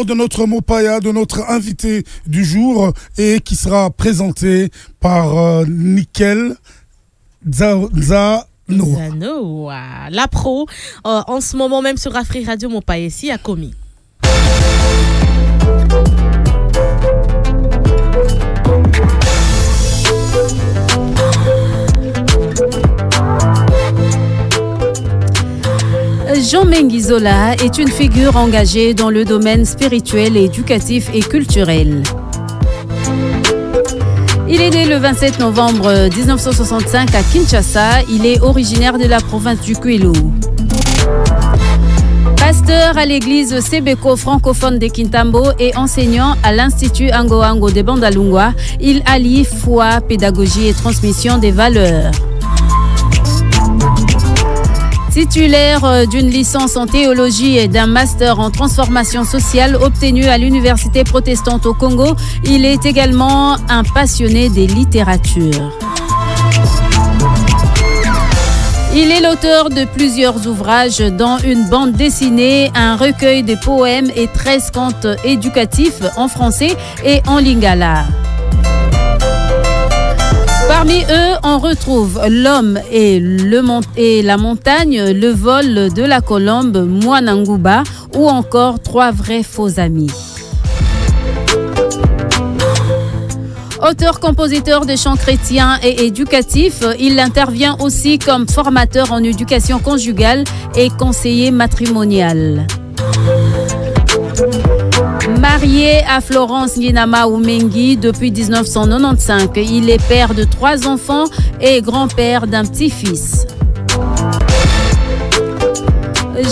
de notre Mopaya, de notre invité du jour, et qui sera présenté par Nickel Zanoa. La pro, en ce moment même sur Afri Radio Mopaya ici à Komi. Jean Mengizola est une figure engagée dans le domaine spirituel, éducatif et culturel. Il est né le 27 novembre 1965 à Kinshasa. Il est originaire de la province du Kwilu. Pasteur à l'église Sebeko francophone de Kintambo et enseignant à l'Institut Ango Ango de Bandalungwa, il allie foi, pédagogie et transmission des valeurs. Titulaire d'une licence en théologie et d'un master en transformation sociale obtenu à l'Université protestante au Congo, il est également un passionné des littératures. Il est l'auteur de plusieurs ouvrages, dont une bande dessinée, un recueil de poèmes et 13 contes éducatifs en français et en lingala. Parmi eux, on retrouve L'homme et la montagne, Le vol de la colombe, Mwananguba ou encore 3 vrais faux amis. Auteur-compositeur de chants chrétiens et éducatifs, il intervient aussi comme formateur en éducation conjugale et conseiller matrimonial. Marié à Florence Nginama Oumengi depuis 1995, il est père de 3 enfants et grand-père d'un petit-fils.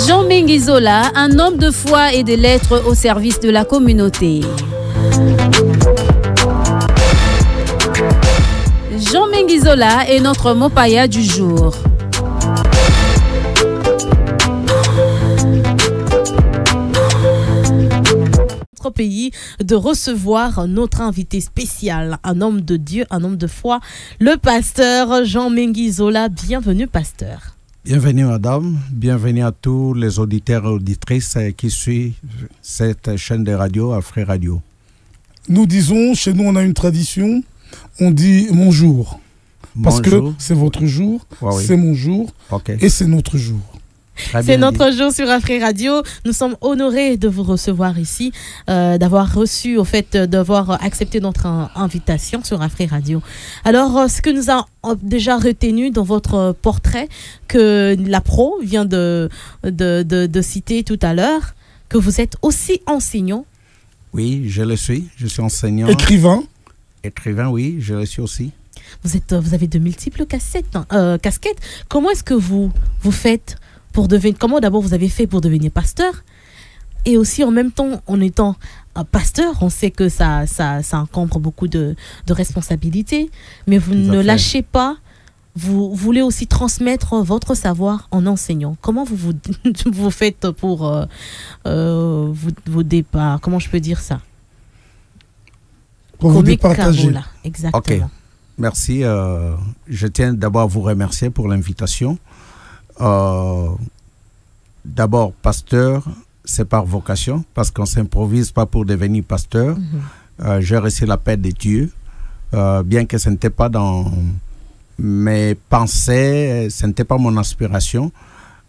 Jean Mengizola, un homme de foi et de lettres au service de la communauté. Jean Mengizola est notre Mopaya du jour. Pays de recevoir notre invité spécial, un homme de Dieu, un homme de foi, le pasteur Jean Mengizola. Bienvenue, pasteur. Bienvenue, madame. Bienvenue à tous les auditeurs et auditrices qui suivent cette chaîne de radio, Afri Radio. Nous disons, chez nous, on a une tradition, on dit mon jour. Parce que c'est votre jour, c'est mon jour, et c'est notre jour. C'est notre jour sur Afri Radio. Nous sommes honorés de vous recevoir ici, d'avoir reçu, au fait, d'avoir accepté notre invitation sur Afri Radio. Alors, ce que nous avons déjà retenu dans votre portrait, que la pro vient de citer tout à l'heure, que vous êtes aussi enseignant. Oui, je le suis. Je suis enseignant. Écrivain. Écrivain, oui, je le suis aussi. Vous avez de multiples casquettes. Comment est-ce que vous faites pour devenir, comment d'abord vous avez fait pour devenir pasteur, et aussi en même temps, en étant un pasteur, on sait que ça encombre beaucoup de responsabilités, mais vous ne lâchez pas, vous voulez aussi transmettre votre savoir en enseignant. Comment vous faites pour vos départs, comment je peux dire ça? Pour vous départager. Exactement. Ok, merci. Je tiens d'abord à vous remercier pour l'invitation. D'abord, pasteur, c'est par vocation, parce qu'on ne s'improvise pas pour devenir pasteur. J'ai reçu l'appel de Dieu, bien que ce n'était pas dans mes pensées, ce n'était pas mon aspiration,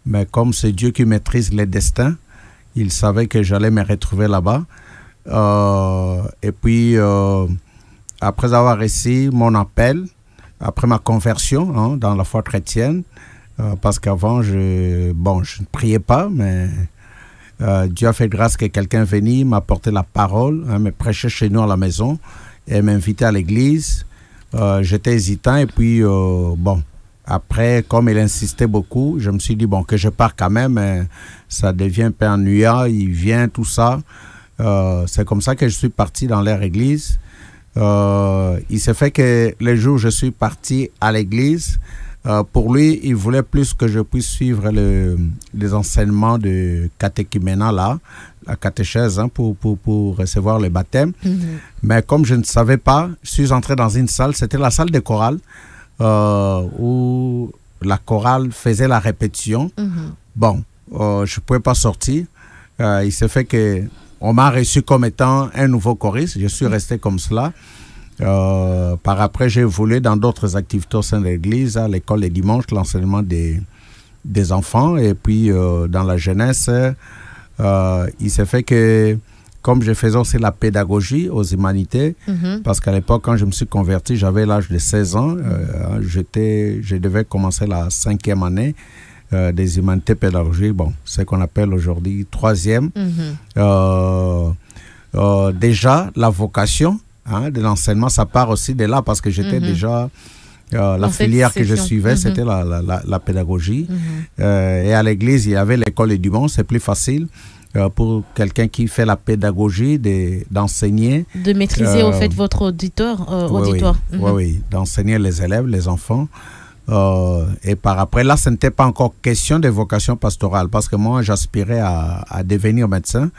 mais comme c'est Dieu qui maîtrise les destins, il savait que j'allais me retrouver là-bas. Et puis, après avoir reçu mon appel, après ma conversion dans la foi chrétienne, parce qu'avant, je ne priais pas, mais Dieu a fait grâce que quelqu'un venait m'apporter la parole, me prêcher chez nous à la maison et m'inviter à l'église. J'étais hésitant et puis, après, comme il insistait beaucoup, je me suis dit, que je pars quand même, ça devient un peu ennuyant, il vient, tout ça. C'est comme ça que je suis parti dans leur église. Il s'est fait que le jour où je suis parti à l'église, pour lui, il voulait plus que je puisse suivre les enseignements de catéchuménat, là, la catéchèse, pour recevoir le baptême. Mais comme je ne savais pas, je suis entré dans une salle, c'était la salle de chorale, où la chorale faisait la répétition. Je ne pouvais pas sortir. Il s'est fait que on m'a reçu comme étant un nouveau choriste. Je suis resté comme cela. Par après, j'ai évolué dans d'autres activités au sein de l'église, à l'école les dimanches, l'enseignement des enfants. Et puis, dans la jeunesse, il s'est fait que, comme je faisais aussi la pédagogie aux humanités, parce qu'à l'époque, quand je me suis converti, j'avais l'âge de 16 ans. Je devais commencer la 5e année des humanités pédagogiques. Bon, c'est ce qu'on appelle aujourd'hui 3e. Déjà, la vocation de l'enseignement, ça part aussi de là, parce que j'étais déjà... la filière que je suivais, c'était la pédagogie. Et à l'église, il y avait l'école et du monde. C'est plus facile pour quelqu'un qui fait la pédagogie d'enseigner. De maîtriser, au fait, votre auditoire. Oui, d'enseigner les élèves, les enfants. Et par après, là, ce n'était pas encore question de vocation pastorale, parce que moi, j'aspirais à devenir médecin.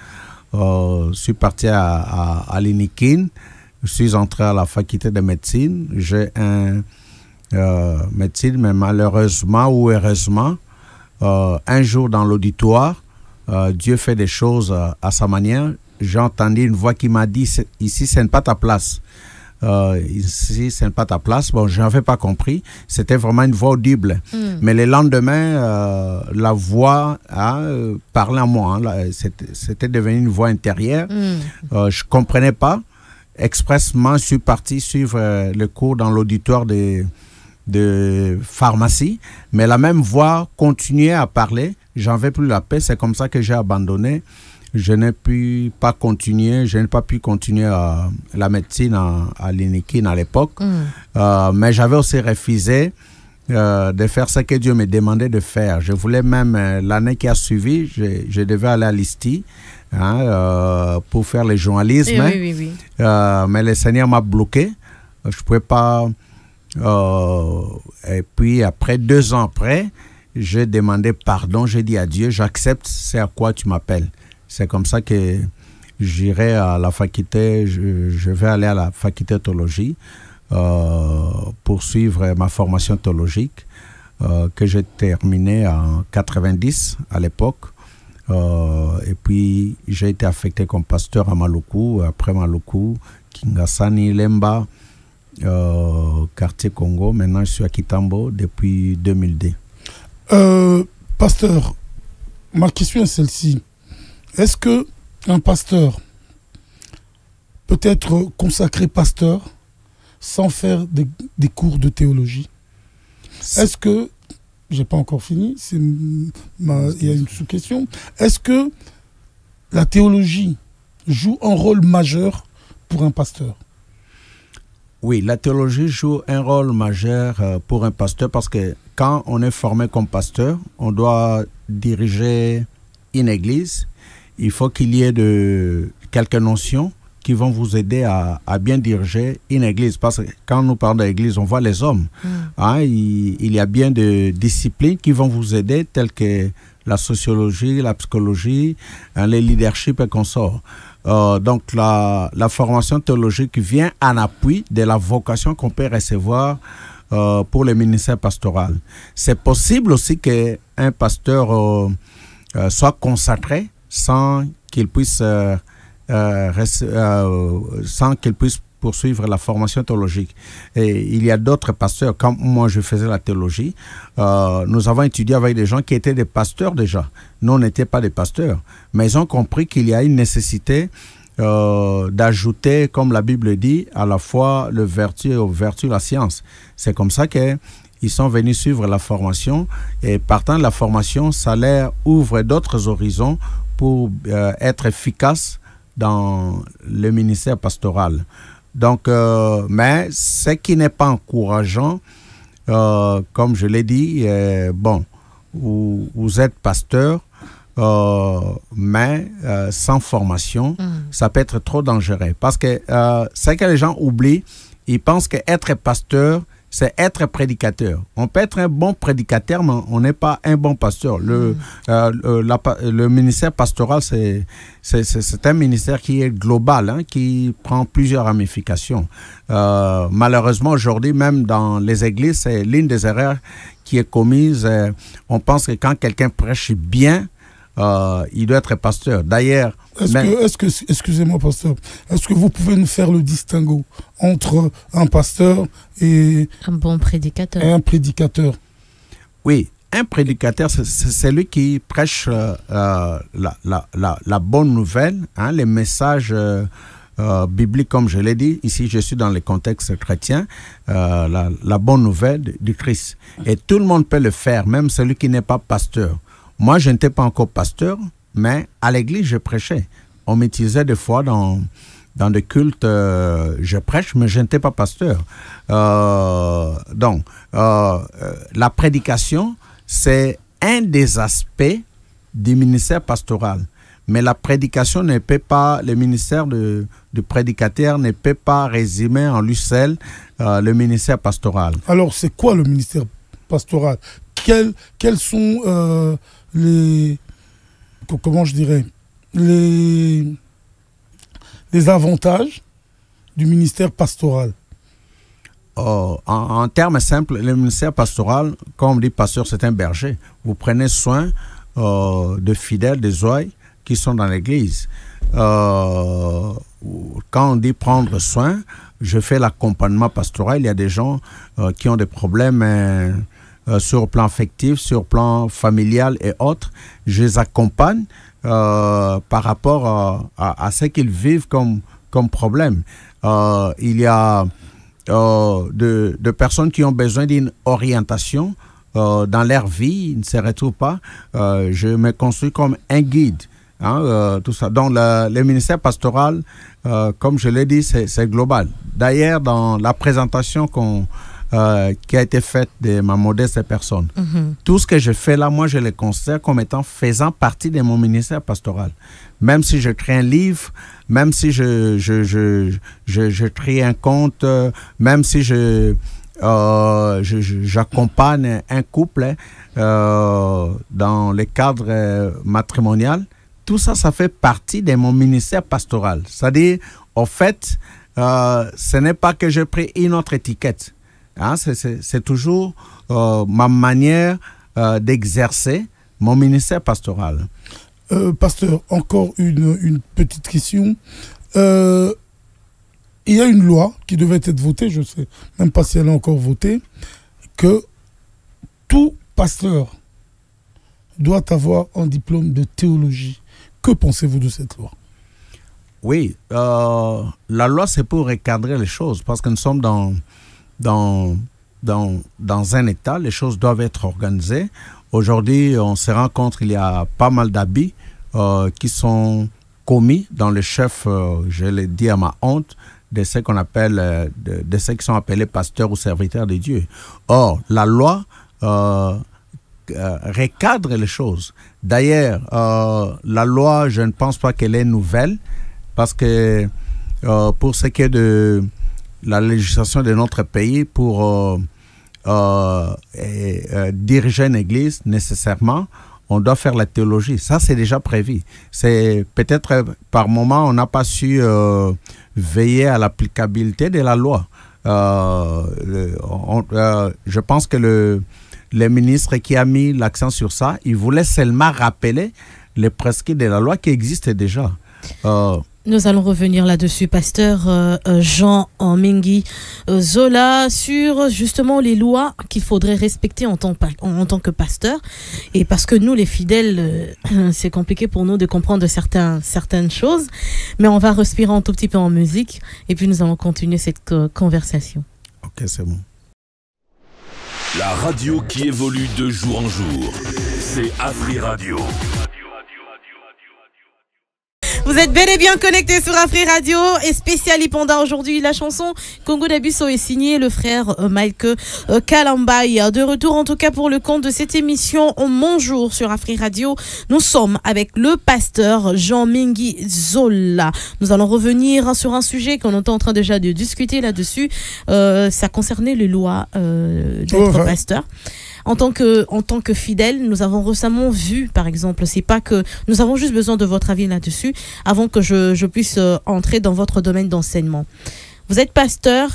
Je suis parti à l'INIKIN. Je suis entré à la faculté de médecine. J'ai un médecine, mais malheureusement ou heureusement, un jour dans l'auditoire, Dieu fait des choses à sa manière. J'ai entendu une voix qui m'a dit, ici, ce n'est pas ta place. Ici, ce n'est pas ta place. Bon, je n'avais pas compris. C'était vraiment une voix audible. Mais le lendemain, la voix parlait à moi. C'était devenu une voix intérieure. Je ne comprenais pas. Expressement, je suis parti suivre le cours dans l'auditoire de pharmacie, mais la même voix continuait à parler. J'en avais plus la paix. C'est comme ça que j'ai abandonné. Je n'ai pas pu continuer la médecine à l'INIKIN à l'époque. Mais j'avais aussi refusé de faire ce que Dieu me demandait de faire. Je voulais même, l'année qui a suivi, je devais aller à l'ISTI pour faire le journalisme. Oui. Mais le Seigneur m'a bloqué. Je ne pouvais pas... et puis après, 2 ans après, j'ai demandé pardon. J'ai dit à Dieu, j'accepte, c'est à quoi tu m'appelles. C'est comme ça que j'irai à la faculté, je vais aller à la faculté de théologie pour suivre ma formation théologique que j'ai terminée en 90 à l'époque. Et puis j'ai été affecté comme pasteur à Maluku, après Maluku, Kingasani, Lemba, quartier Congo. Maintenant je suis à Kitambo depuis 2002. Pasteur, ma question est celle-ci. Est-ce qu'un pasteur peut être consacré pasteur sans faire des cours de théologie? Est-ce que, j'ai pas encore fini, il y a une sous-question, est-ce que la théologie joue un rôle majeur pour un pasteur? Oui, la théologie joue un rôle majeur pour un pasteur, parce que quand on est formé comme pasteur, on doit diriger une église. Il faut qu'il y ait quelques notions qui vont vous aider à bien diriger une église. Parce que quand nous parlons d'église, on voit les hommes. Il y a bien de disciplines qui vont vous aider, telles que la sociologie, la psychologie, le leadership et consorts. Donc la formation théologique vient en appui de la vocation qu'on peut recevoir pour le ministère pastoral. C'est possible aussi qu'un pasteur soit consacré sans qu'il puisse poursuivre la formation théologique. Et il y a d'autres pasteurs, comme moi je faisais la théologie, nous avons étudié avec des gens qui étaient des pasteurs déjà. Nous, on n'était pas des pasteurs, mais ils ont compris qu'il y a une nécessité d'ajouter, comme la Bible dit, à la fois le vertu et aux vertus la science. C'est comme ça qu'ils sont venus suivre la formation, et partant de la formation, ça leur ouvre d'autres horizons pour être efficace dans le ministère pastoral. Donc, mais ce qui n'est pas encourageant, comme je l'ai dit, vous êtes pasteur, mais sans formation, ça peut être trop dangereux. Parce que ce que les gens oublient, ils pensent qu'être pasteur, c'est être prédicateur. On peut être un bon prédicateur, mais on n'est pas un bon pasteur. Le ministère pastoral, c'est un ministère qui est global, qui prend plusieurs ramifications. Malheureusement, aujourd'hui, même dans les églises, c'est l'une des erreurs qui est commise. On pense que quand quelqu'un prêche bien, il doit être pasteur. D'ailleurs... Excusez-moi, pasteur, est-ce que vous pouvez nous faire le distinguo entre un pasteur et un bon prédicateur? Un prédicateur. Oui, un prédicateur, c'est celui qui prêche la bonne nouvelle, hein, les messages bibliques, comme je l'ai dit. Ici, je suis dans le contexte chrétien, la bonne nouvelle du Christ. Et tout le monde peut le faire, même celui qui n'est pas pasteur. Moi, je n'étais pas encore pasteur, mais à l'église, je prêchais. On m'utilisait des fois dans des cultes, je prêche, mais je n'étais pas pasteur. Donc, la prédication, c'est un des aspects du ministère pastoral. Mais la prédication ne peut pas, le ministère du prédicateur ne peut pas résumer en lui seul le ministère pastoral. Alors, c'est quoi le ministère pastoral? Quels sont les avantages du ministère pastoral? En termes simples, le ministère pastoral, comme on dit pasteur, c'est un berger. Vous prenez soin de fidèles, des ouailles qui sont dans l'église. Quand on dit prendre soin, je fais l'accompagnement pastoral. Il y a des gens qui ont des problèmes sur le plan affectif, sur le plan familial et autres. Je les accompagne par rapport à ce qu'ils vivent comme problème. Il y a de personnes qui ont besoin d'une orientation dans leur vie, ils ne se retrouvent pas. Je me construis comme un guide. Tout ça. Donc, le ministère pastoral, comme je l'ai dit, c'est global. D'ailleurs, dans la présentation qui a été faite de ma modeste personne, tout ce que je fais là, moi, je le considère comme étant faisant partie de mon ministère pastoral. Même si je crée un livre, même si je crée un compte, même si j'accompagne un couple dans le cadre matrimonial, tout ça, ça fait partie de mon ministère pastoral. C'est-à-dire, au fait, ce n'est pas que j'ai pris une autre étiquette. Hein, c'est toujours ma manière d'exercer mon ministère pastoral. Pasteur, encore une petite question. Il y a une loi qui devait être votée, je ne sais même pas si elle est encore votée, que tout pasteur doit avoir un diplôme de théologie. Que pensez-vous de cette loi? Oui, la loi, c'est pour recadrer les choses, parce que nous sommes dans un état, les choses doivent être organisées. Aujourd'hui, on se rend compte qu'il y a pas mal d'habits qui sont commis dans le chef, je l'ai dit à ma honte, de ceux qu'on appelle, de ceux qui sont appelés pasteurs ou serviteurs de Dieu. Or, la loi recadre les choses. D'ailleurs, la loi, je ne pense pas qu'elle est nouvelle, parce que pour ce qui est de la législation de notre pays, pour diriger une église, nécessairement, on doit faire la théologie. Ça, c'est déjà prévu. C'est peut-être par moment, on n'a pas su veiller à l'applicabilité de la loi. Je pense que le ministre qui a mis l'accent sur ça, il voulait seulement rappeler les prescrits de la loi qui existent déjà. Nous allons revenir là-dessus, pasteur Jean Mingui Zola, sur justement les lois qu'il faudrait respecter en tant que pasteur. Et parce que nous, les fidèles, c'est compliqué pour nous de comprendre certaines choses. Mais on va respirer un tout petit peu en musique et puis nous allons continuer cette conversation. Ok, c'est bon. La radio qui évolue de jour en jour, c'est Afri Radio. Vous êtes bel et bien connectés sur Afri Radio et spécial Ipanda aujourd'hui. La chanson Congo d'Abisso est signée le frère Mike Kalambaye. De retour en tout cas pour le compte de cette émission Mon Jour sur Afri Radio. Nous sommes avec le pasteur Jean Mingui Zola. Nous allons revenir sur un sujet qu'on était en train déjà de discuter là-dessus. Ça concernait les lois d'être pasteur. En tant que fidèle, nous avons récemment vu, par exemple, c'est pas que nous avons juste besoin de votre avis là-dessus avant que je puisse entrer dans votre domaine d'enseignement. Vous êtes pasteur,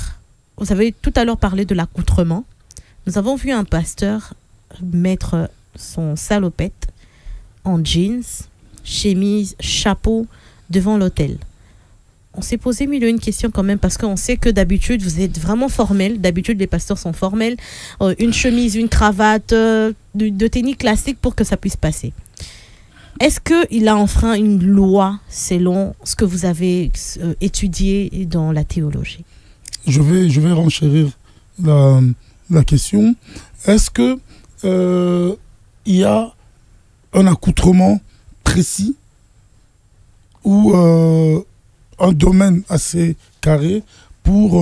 vous avez tout à l'heure parlé de l'accoutrement. Nous avons vu un pasteur mettre son salopette en jeans, chemise, chapeau, devant l'autel. On s'est posé mille et une questions quand même, parce qu'on sait que d'habitude, vous êtes vraiment formel. D'habitude, les pasteurs sont formels. Une chemise, une cravate, de tenue classique pour que ça puisse passer. Est-ce qu'il a enfreint une loi selon ce que vous avez étudié dans la théologie? Je vais renchérir la question. Est-ce que il y a un accoutrement précis ou un domaine assez carré pour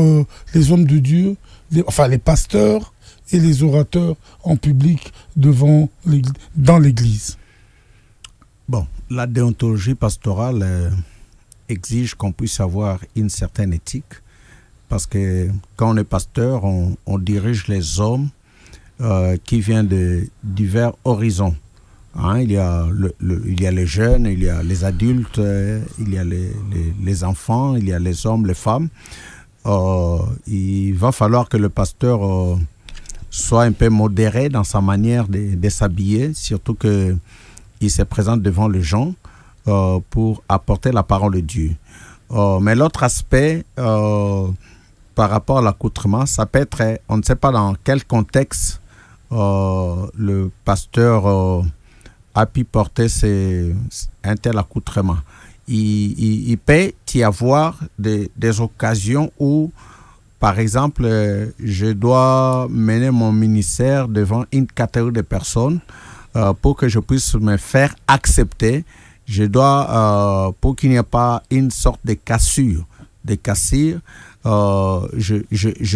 les hommes de Dieu, les pasteurs et les orateurs en public dans l'Église? Bon, la déontologie pastorale exige qu'on puisse avoir une certaine éthique, parce que quand on est pasteur, on dirige les hommes qui viennent de divers horizons. Hein, il y a les jeunes, il y a les adultes, il y a les enfants, il y a les hommes, les femmes. Il va falloir que le pasteur soit un peu modéré dans sa manière de s'habiller, surtout qu'il se présente devant les gens pour apporter la parole de Dieu. Mais l'autre aspect, par rapport à l'accoutrement, ça peut être, on ne sait pas dans quel contexte le pasteur a pu porter un tel accoutrement. Il peut y avoir des occasions où, par exemple, je dois mener mon ministère devant une catégorie de personnes pour que je puisse me faire accepter. Je dois, pour qu'il n'y ait pas une sorte de cassure, je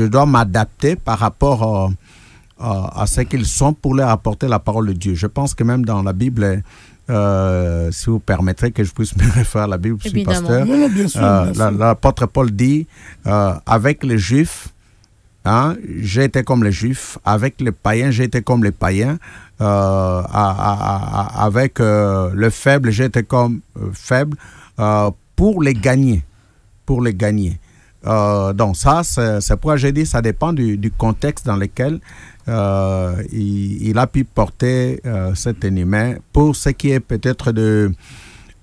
dois m'adapter par rapport à ce qu'ils sont pour leur apporter la parole de Dieu. Je pense que même dans la Bible, si vous permettrez que je puisse me référer à la Bible, je suis pasteur. Non, bien sûr. L'apôtre Paul dit, avec les Juifs, hein, j'ai été comme les Juifs, avec les païens, j'ai été comme les païens, avec le faible, j'ai été comme faible, pour les gagner. Donc ça, c'est pourquoi j'ai dit, ça dépend du contexte dans lequel il a pu porter cette tenue. Mais pour ce qui est peut-être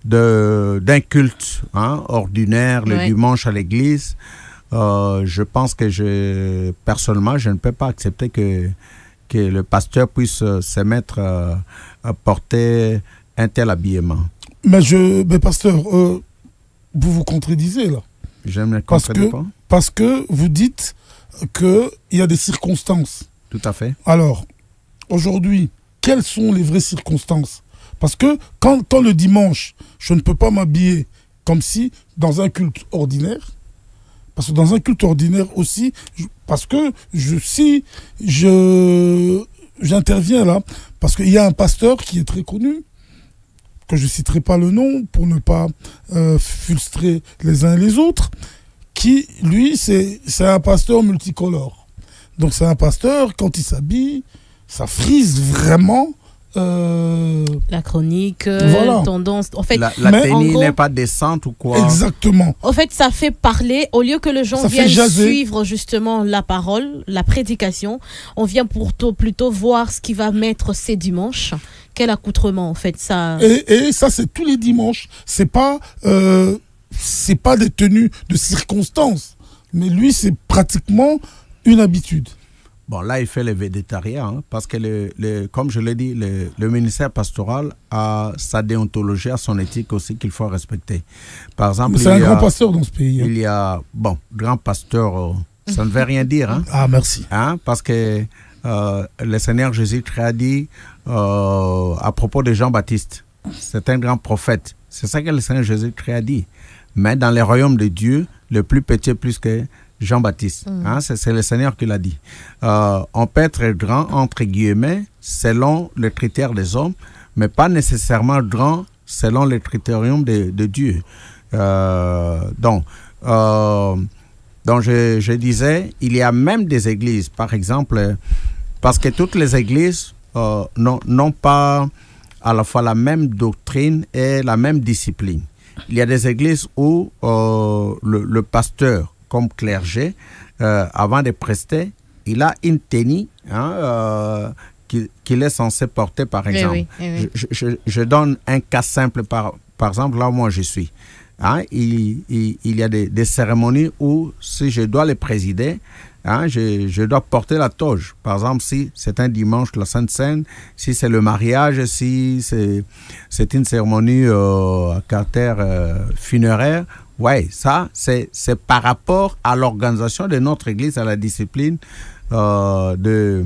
d'un culte ordinaire, le dimanche à l'église, je pense que personnellement, je ne peux pas accepter que le pasteur puisse se mettre à porter un tel habillement. Mais pasteur, vous vous contredisez là. Je ne me contredis pas. Parce que vous dites qu'il y a des circonstances. Tout à fait. Alors, aujourd'hui, quelles sont les vraies circonstances? Parce que quand le dimanche, je ne peux pas m'habiller comme si dans un culte ordinaire, parce que dans un culte ordinaire aussi, parce que si j'interviens là, parce qu'il y a un pasteur qui est très connu, que je ne citerai pas le nom pour ne pas frustrer les uns et les autres, qui, lui, c'est un pasteur multicolore. Donc c'est un pasteur, quand il s'habille, ça frise vraiment la chronique, voilà. Tendance. En fait, la tenue n'est pas décente ou quoi? Exactement. En fait, ça fait parler, au lieu que les gens viennent suivre justement la parole, la prédication, on vient plutôt voir ce qu'il va mettre ces dimanches. Quel accoutrement, en fait, ça... Et ça, c'est tous les dimanches. C'est pas des tenues de circonstances. Mais lui, c'est pratiquement une habitude. Bon, là, il fait le végétarien, parce que, comme je l'ai dit, le ministère pastoral a sa déontologie, a son éthique aussi qu'il faut respecter. Par exemple, c'est un grand pasteur dans ce pays. Il y a, grand pasteur, ça ne veut rien dire. Hein, ah, merci. Parce que le Seigneur Jésus a dit à propos de Jean-Baptiste, c'est un grand prophète. C'est ça que le Seigneur Jésus a dit. Mais dans les royaumes de Dieu, le plus petit est plus que Jean-Baptiste. C'est le Seigneur qui l'a dit. On peut être grand, entre guillemets, selon les critères des hommes, mais pas nécessairement grand selon les critériums de Dieu. Donc je disais, il y a même des églises, par exemple, parce que toutes les églises n'ont pas à la fois la même doctrine et la même discipline. Il y a des églises où le pasteur, comme clergé, avant de prester, il a une tenue qu'il est censé porter, par exemple. Je donne un cas simple, par exemple, là où moi je suis. Hein, il y a des cérémonies où, si je dois les présider, hein, je dois porter la toge. Par exemple, si c'est un dimanche, la Sainte Seine, si c'est le mariage, si c'est une cérémonie à caractère funéraire, ouais, ça, c'est par rapport à l'organisation de notre église, à la discipline de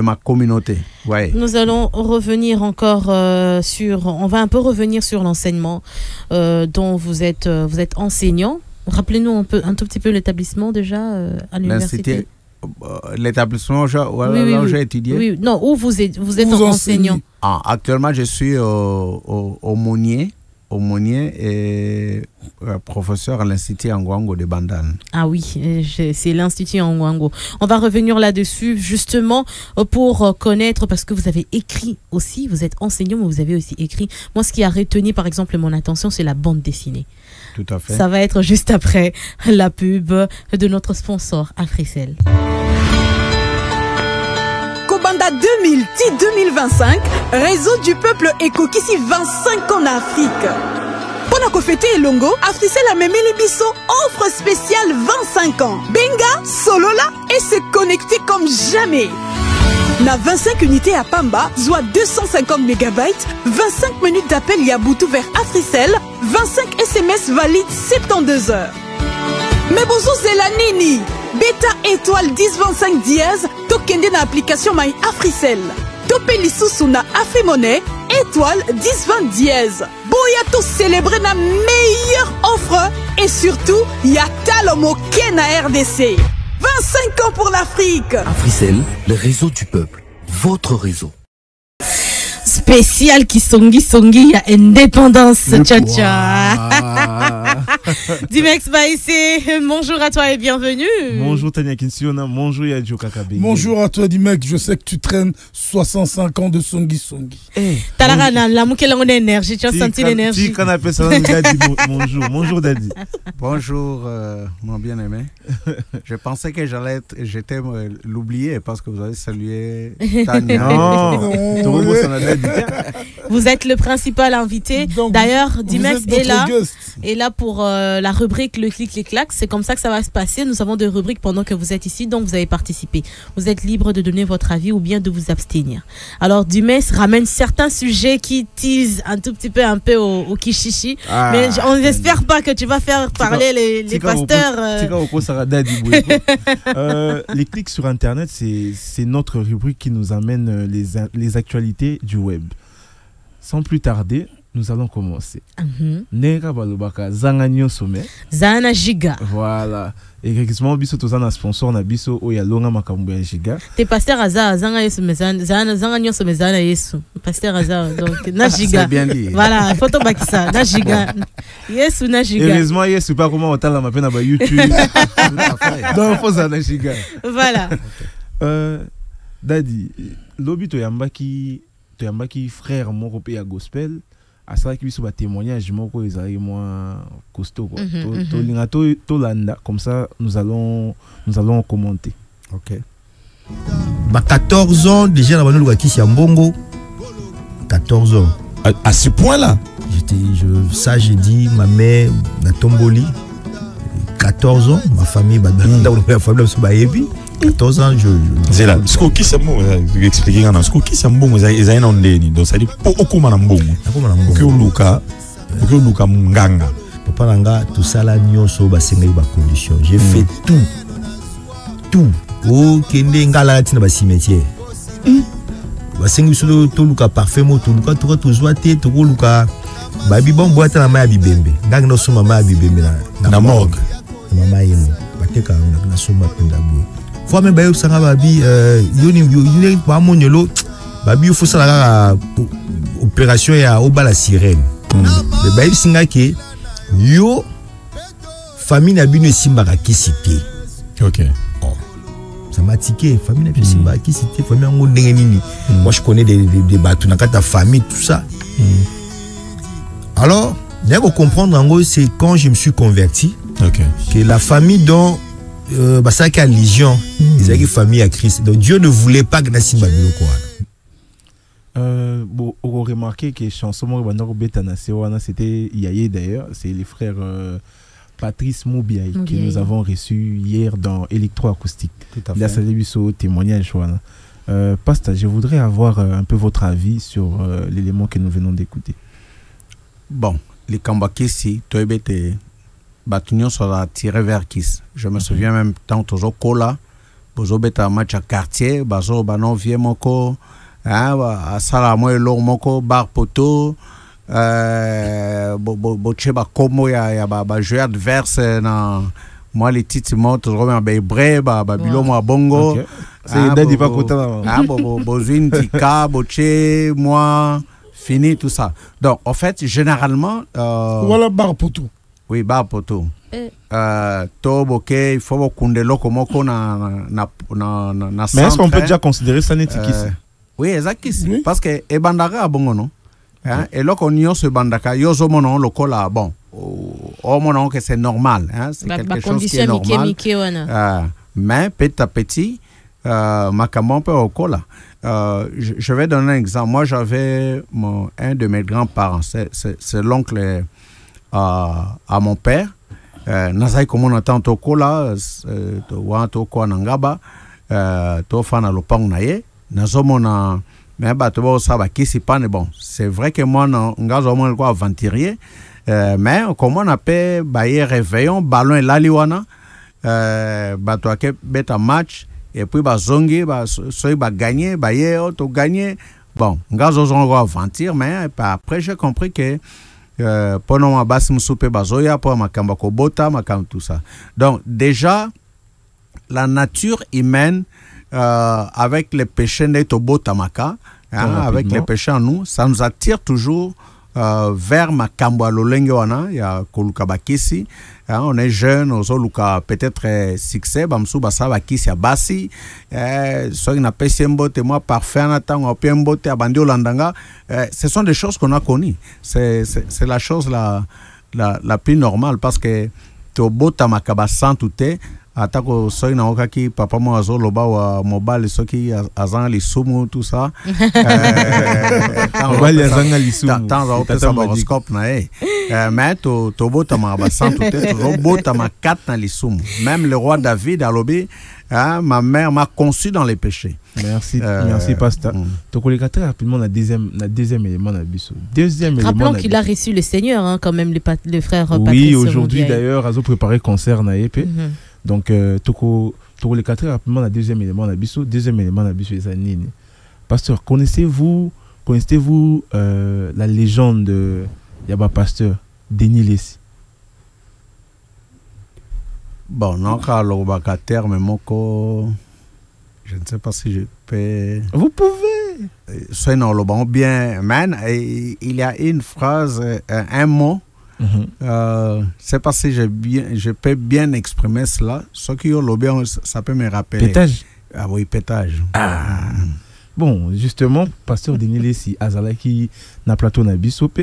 ma communauté. Ouais. Nous allons revenir encore on va un peu revenir sur l'enseignement dont vous êtes enseignant. Rappelez-nous un tout petit peu l'établissement déjà à l'université. L'établissement où j'ai étudié. Oui, non, où vous êtes enseignant. Actuellement, je suis aumônier et professeur à l'Institut Angwango de Bandane. Ah oui, c'est l'Institut Angwango. On va revenir là-dessus justement pour connaître, parce que vous avez écrit aussi, vous êtes enseignant, mais vous avez aussi écrit. Moi, ce qui a retenu par exemple mon attention, c'est la bande dessinée. Tout à fait. Ça va être juste après la pub de notre sponsor, Africell. Kobanda 2010-2025, réseau du peuple Ekokisi 25 ans en Afrique. Pendant qu'on fête Elongo, Africell a même biso offre spéciale 25 ans. Benga, Solola et se connecter comme jamais. Na 25 unités à Pamba, soit 250 MB, 25 minutes d'appel Yabutu vers Africell, 25 SMS valides 72 heures. Mais bonjour, c'est la Nini. Beta étoile 1025 dièse, tokende na application My Africell. Topé lisusu na Afrimonnaie, étoile 1020 dièse. Boya to célébrer na meilleure offre et surtout, ya talomo ken na RDC. 25 ans pour l'Afrique. Africell, le réseau du peuple. Votre réseau. Spécial Kisongi à indépendance. Tcha. Dimex Baïsé, bonjour à toi et bienvenue. Bonjour Tania Kinsiona, bonjour Yadjo Kakabe. Bonjour à toi Dimex, je sais que tu traînes 65 ans de Songi. Talarana, la mouké on énergie, tu as senti l'énergie. Si, quand on appelle ça, bonjour Daddy. Bonjour mon bien-aimé. Je pensais que j'étais l'oublier parce que vous avez salué Tania. Non, vous êtes le principal invité. D'ailleurs, Dimex est là pour la rubrique Le Clic, les Claques. C'est comme ça que ça va se passer. Nous avons des rubriques pendant que vous êtes ici, donc vous avez participé. Vous êtes libre de donner votre avis ou bien de vous abstenir. Alors, Dimex ramène certains sujets qui teasent un tout petit peu au Kishishi. Mais on n'espère pas que tu vas faire parler les pasteurs. Les clics sur Internet, c'est notre rubrique qui nous amène les actualités du web. Sans plus tarder, nous allons commencer. Nera balobaka zanganyo sommet. Zana Giga. Voilà. Et effectivement, biso tozana sponsor na biso oyalonga makambo ya Giga. T'es pasteur Aza zanga yesu mezana zanganyo sommet zana yesu. Pasteur Aza donc na Giga. C'est bien dit. Voilà, photo bakisa na Giga. Yesu na Giga. Heureusement yesu pas comment on t'a la mapena ba YouTube. Donc faut zana Giga. Voilà. Daddy, lobi toyambaki frère moko pe ya gospel. À ça qui biso ba témoignage moko ezali moi costaud quoi. To landa comme ça nous allons commenter. OK. Bah 14 ans déjà na bano kisi ya mbongo. 14 ans. À ce point-là. J'ai dit ma mère na tomboli 14 ans, ma famille ba la famille ba yebi 14 ans c'est là ce qui c'est bon expliquer dans ce qui c'est bon ils ont ndeni donc ça dit pour okuma na mbongo que luka munganga papa nanga tout ça là nyonso ba senga ba condition j'ai fait tout kende ngala tina ba cimetière ba senga biso to luka parfait mo to luka to zoate to luka ba bi bon boîte na ma bibembe nganga no soma ma bibembe na morgue mama yemo bateka na soma penda boy fois même ba yo sanga ba bi yoni ba monyelo ba bi faut ça la opération ya obala sirène mais ba yo singa ke yo famille na bino simba ka kisité. OK. Ça m'a tiqué famille na bino simba ka kisité famille ngo ndenge nini. Moi je connais des bateaux na kata famille tout ça. Alors, il faut comprendre en gros, c'est quand je me suis converti, OK, que la famille dont ça qui a légion, ils avaient famille à Christ. Donc Dieu ne voulait pas que Nassimba Biloko. Bon, on a remarqué que chanson c'était Yaye d'ailleurs, c'est les frères Patrice Moubiaï que nous avons reçu hier dans Électroacoustique. Il a salué ce témoignage. Pasteur, je voudrais avoir un peu votre avis sur l'élément que nous venons d'écouter. Bon, les Kambakisi, tu es Batunion sur la tirée vers Kiss. Je me souviens même tant toujours Kola, Bozo beta match à quartier, Bazo Banon Vie Moko, à Salamo et Lor Moko, Bar Poto, Bocheba Komo, ya joueur adverse dans moi les titres montent toujours en Bébré, Babilo moi Bongo. C'est Daddy Bakota. Bozine Tika, Boche, moi, fini tout ça. Donc en fait, généralement. Voilà Bar Poto. Oui, Bar Poto. Toboke, il faut kundelo komoko na mais est-ce qu'on peut déjà considérer ça netikisi? Oui, exactement. Parce que ebandaka bongo non. Et là qu'on y a ce bandaka, yozo monon lokola bon. Au moment que c'est normal, c'est quelque chose qui est normal. Mais petit à petit, makamon peut au cola. Je vais donner un exemple. Moi, j'avais un de mes grands-parents, c'est l'oncle à mon père. Nazai comme on entend au cola, to ko nangaba, to fana lopang naye, nazomona mais bato ça va qui pas bon. C'est vrai que moi ngazo mo ko aventurier. Mais comment on appelle bailler réveillon ballon et laliwana bato ake beta match et puis bazongi soit gagner bailler auto gagner bon ngazo zongo aventure mais après j'ai compris que pendant ma basse soupe bazoya pour makamba ko bota makam tout ça. Donc déjà la nature humaine avec les péchés neto bota maka avec les péchés en nous, ça nous attire toujours vers Makambo Lolenge wana ya koluka bakisi. On est jeune, on soluka peut-être succès bamsu basa bakisi ya basi soit na pesembote moi parfait na tango pembote abandi olandanga. Ce sont des choses qu'on a connues. C'est la chose la plus normale parce que to bota makaba sans tout est atako soy na okaki papa mo azoloba wa mobile soki azanga lisumu tout ça mobile azanga lisumu tant ça horoscope na mais to bota ma sans tout est to bota ma kat na lisumu. Même le roi David alobi ma mère m'a conçu dans les péchés. Merci pasteur. Donc on les très rapidement la deuxième élément na biso. Rappelons qu'il a reçu le Seigneur quand même le frère Patrice. Oui, aujourd'hui d'ailleurs azo préparé concert na épée. Donc, toko les quatre rapidement la deuxième élément na biso les anines. Pasteur, connaissez-vous la légende de Yaba Pasteur Denis Lessi? Bon, non, car le bacataire mais moko, je ne sais pas si je peux. Vous pouvez. Soit non le bon bien, man. Il y a une phrase, un mot. C'est pas si je peux bien exprimer cela. Ce qui est bien, ça peut me rappeler. Pétage. Ah oui, pétage. Bon, justement, pasteur Denis Lessi, Azalaki na plateau na bisope,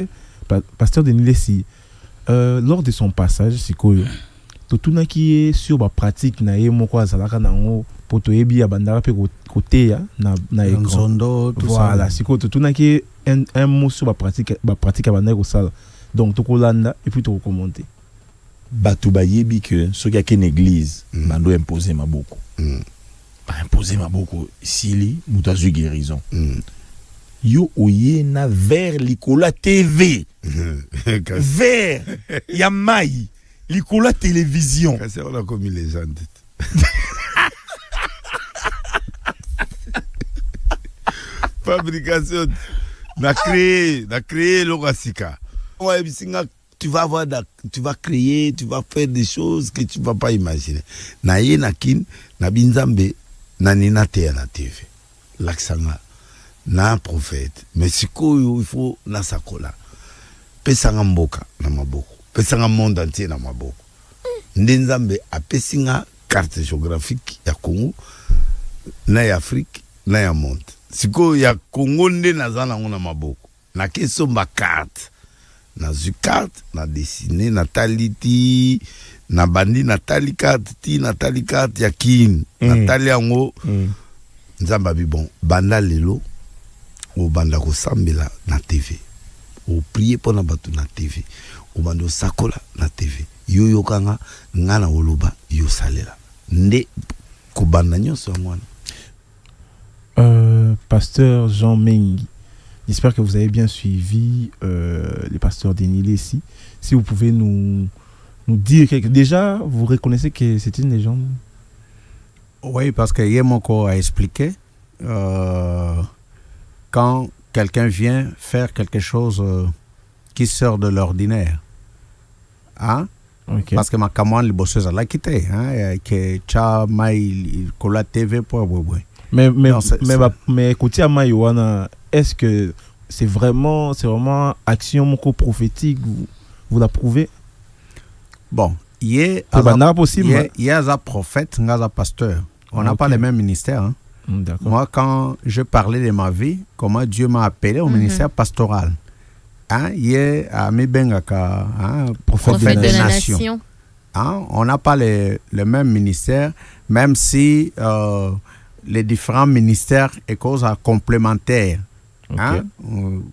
pasteur Denis Lessi, lors de son passage, c'est quoi? Tout na qui est sur la pratique na ye moko Azalaka na ngo poto ebi abandara pe côté ya na écran. Voilà, c'est quoi tout na qui est un mot sur la pratique abandara ko sala. Donc, tu colanda et puis tu recommences. Batou bayebi que ceux qui a une église, mando imposer ma beaucoup. Pas imposer ma beaucoup. Sili, moutazu guérison. Yo oye na vers Likola TV. Vers Yamai. Likola télévision. C'est on a commis les gens. Fabrication. Na créé l'Orasika. Ouais, tu vas avoir tu vas créer, tu vas faire des choses que tu vas pas imaginer. Na ye na kin na binzambe na nina te na TV. L'aksanga na prophète. Mais sikoyo il faut na sakola. Pesanga mboka na maboko. Pesanga monde entier na maboko. Ndenzambe apesinga carte géographique ya Congo na ya Afrique na ya monde. Sikoyo ya Congo nde nazana ngona maboko. Na keso ma carte na zu carte na dessiner Nathalie ti na bandi Nathalie carte ti Nathalie carte ya kin Nathalie yango nzamba bi bon banda lelo o banda ko sambela na TV o prier pona batu na TV o bando sakola na TV yo kanga ngana oloba yo salela nde ko banda nyonso ngwana. Pasteur Jean Mengi, j'espère que vous avez bien suivi les pasteurs d'Enilé ici. Si vous pouvez nous dire quelque... Déjà, vous reconnaissez que c'est une légende? Oui, parce que Yemoko a expliqué quand quelqu'un vient faire quelque chose qui sort de l'ordinaire. Hein? Okay. Parce que ma camarade, les bosses, elle a quitté. Que tcha, maï, kola TV, pour mais écoutez, est-ce que c'est vraiment action prophétique, vous l'approuvez? Bon, il y a un prophète, il y a un pasteur. On n'a pas les mêmes ministères. Hein. Moi, quand je parlais de ma vie, comment Dieu m'a appelé au ministère pastoral. Il y a un prophète de la nation. Hein? On n'a pas les mêmes ministères, même si les différents ministères est cause complémentaires. Okay. Hein?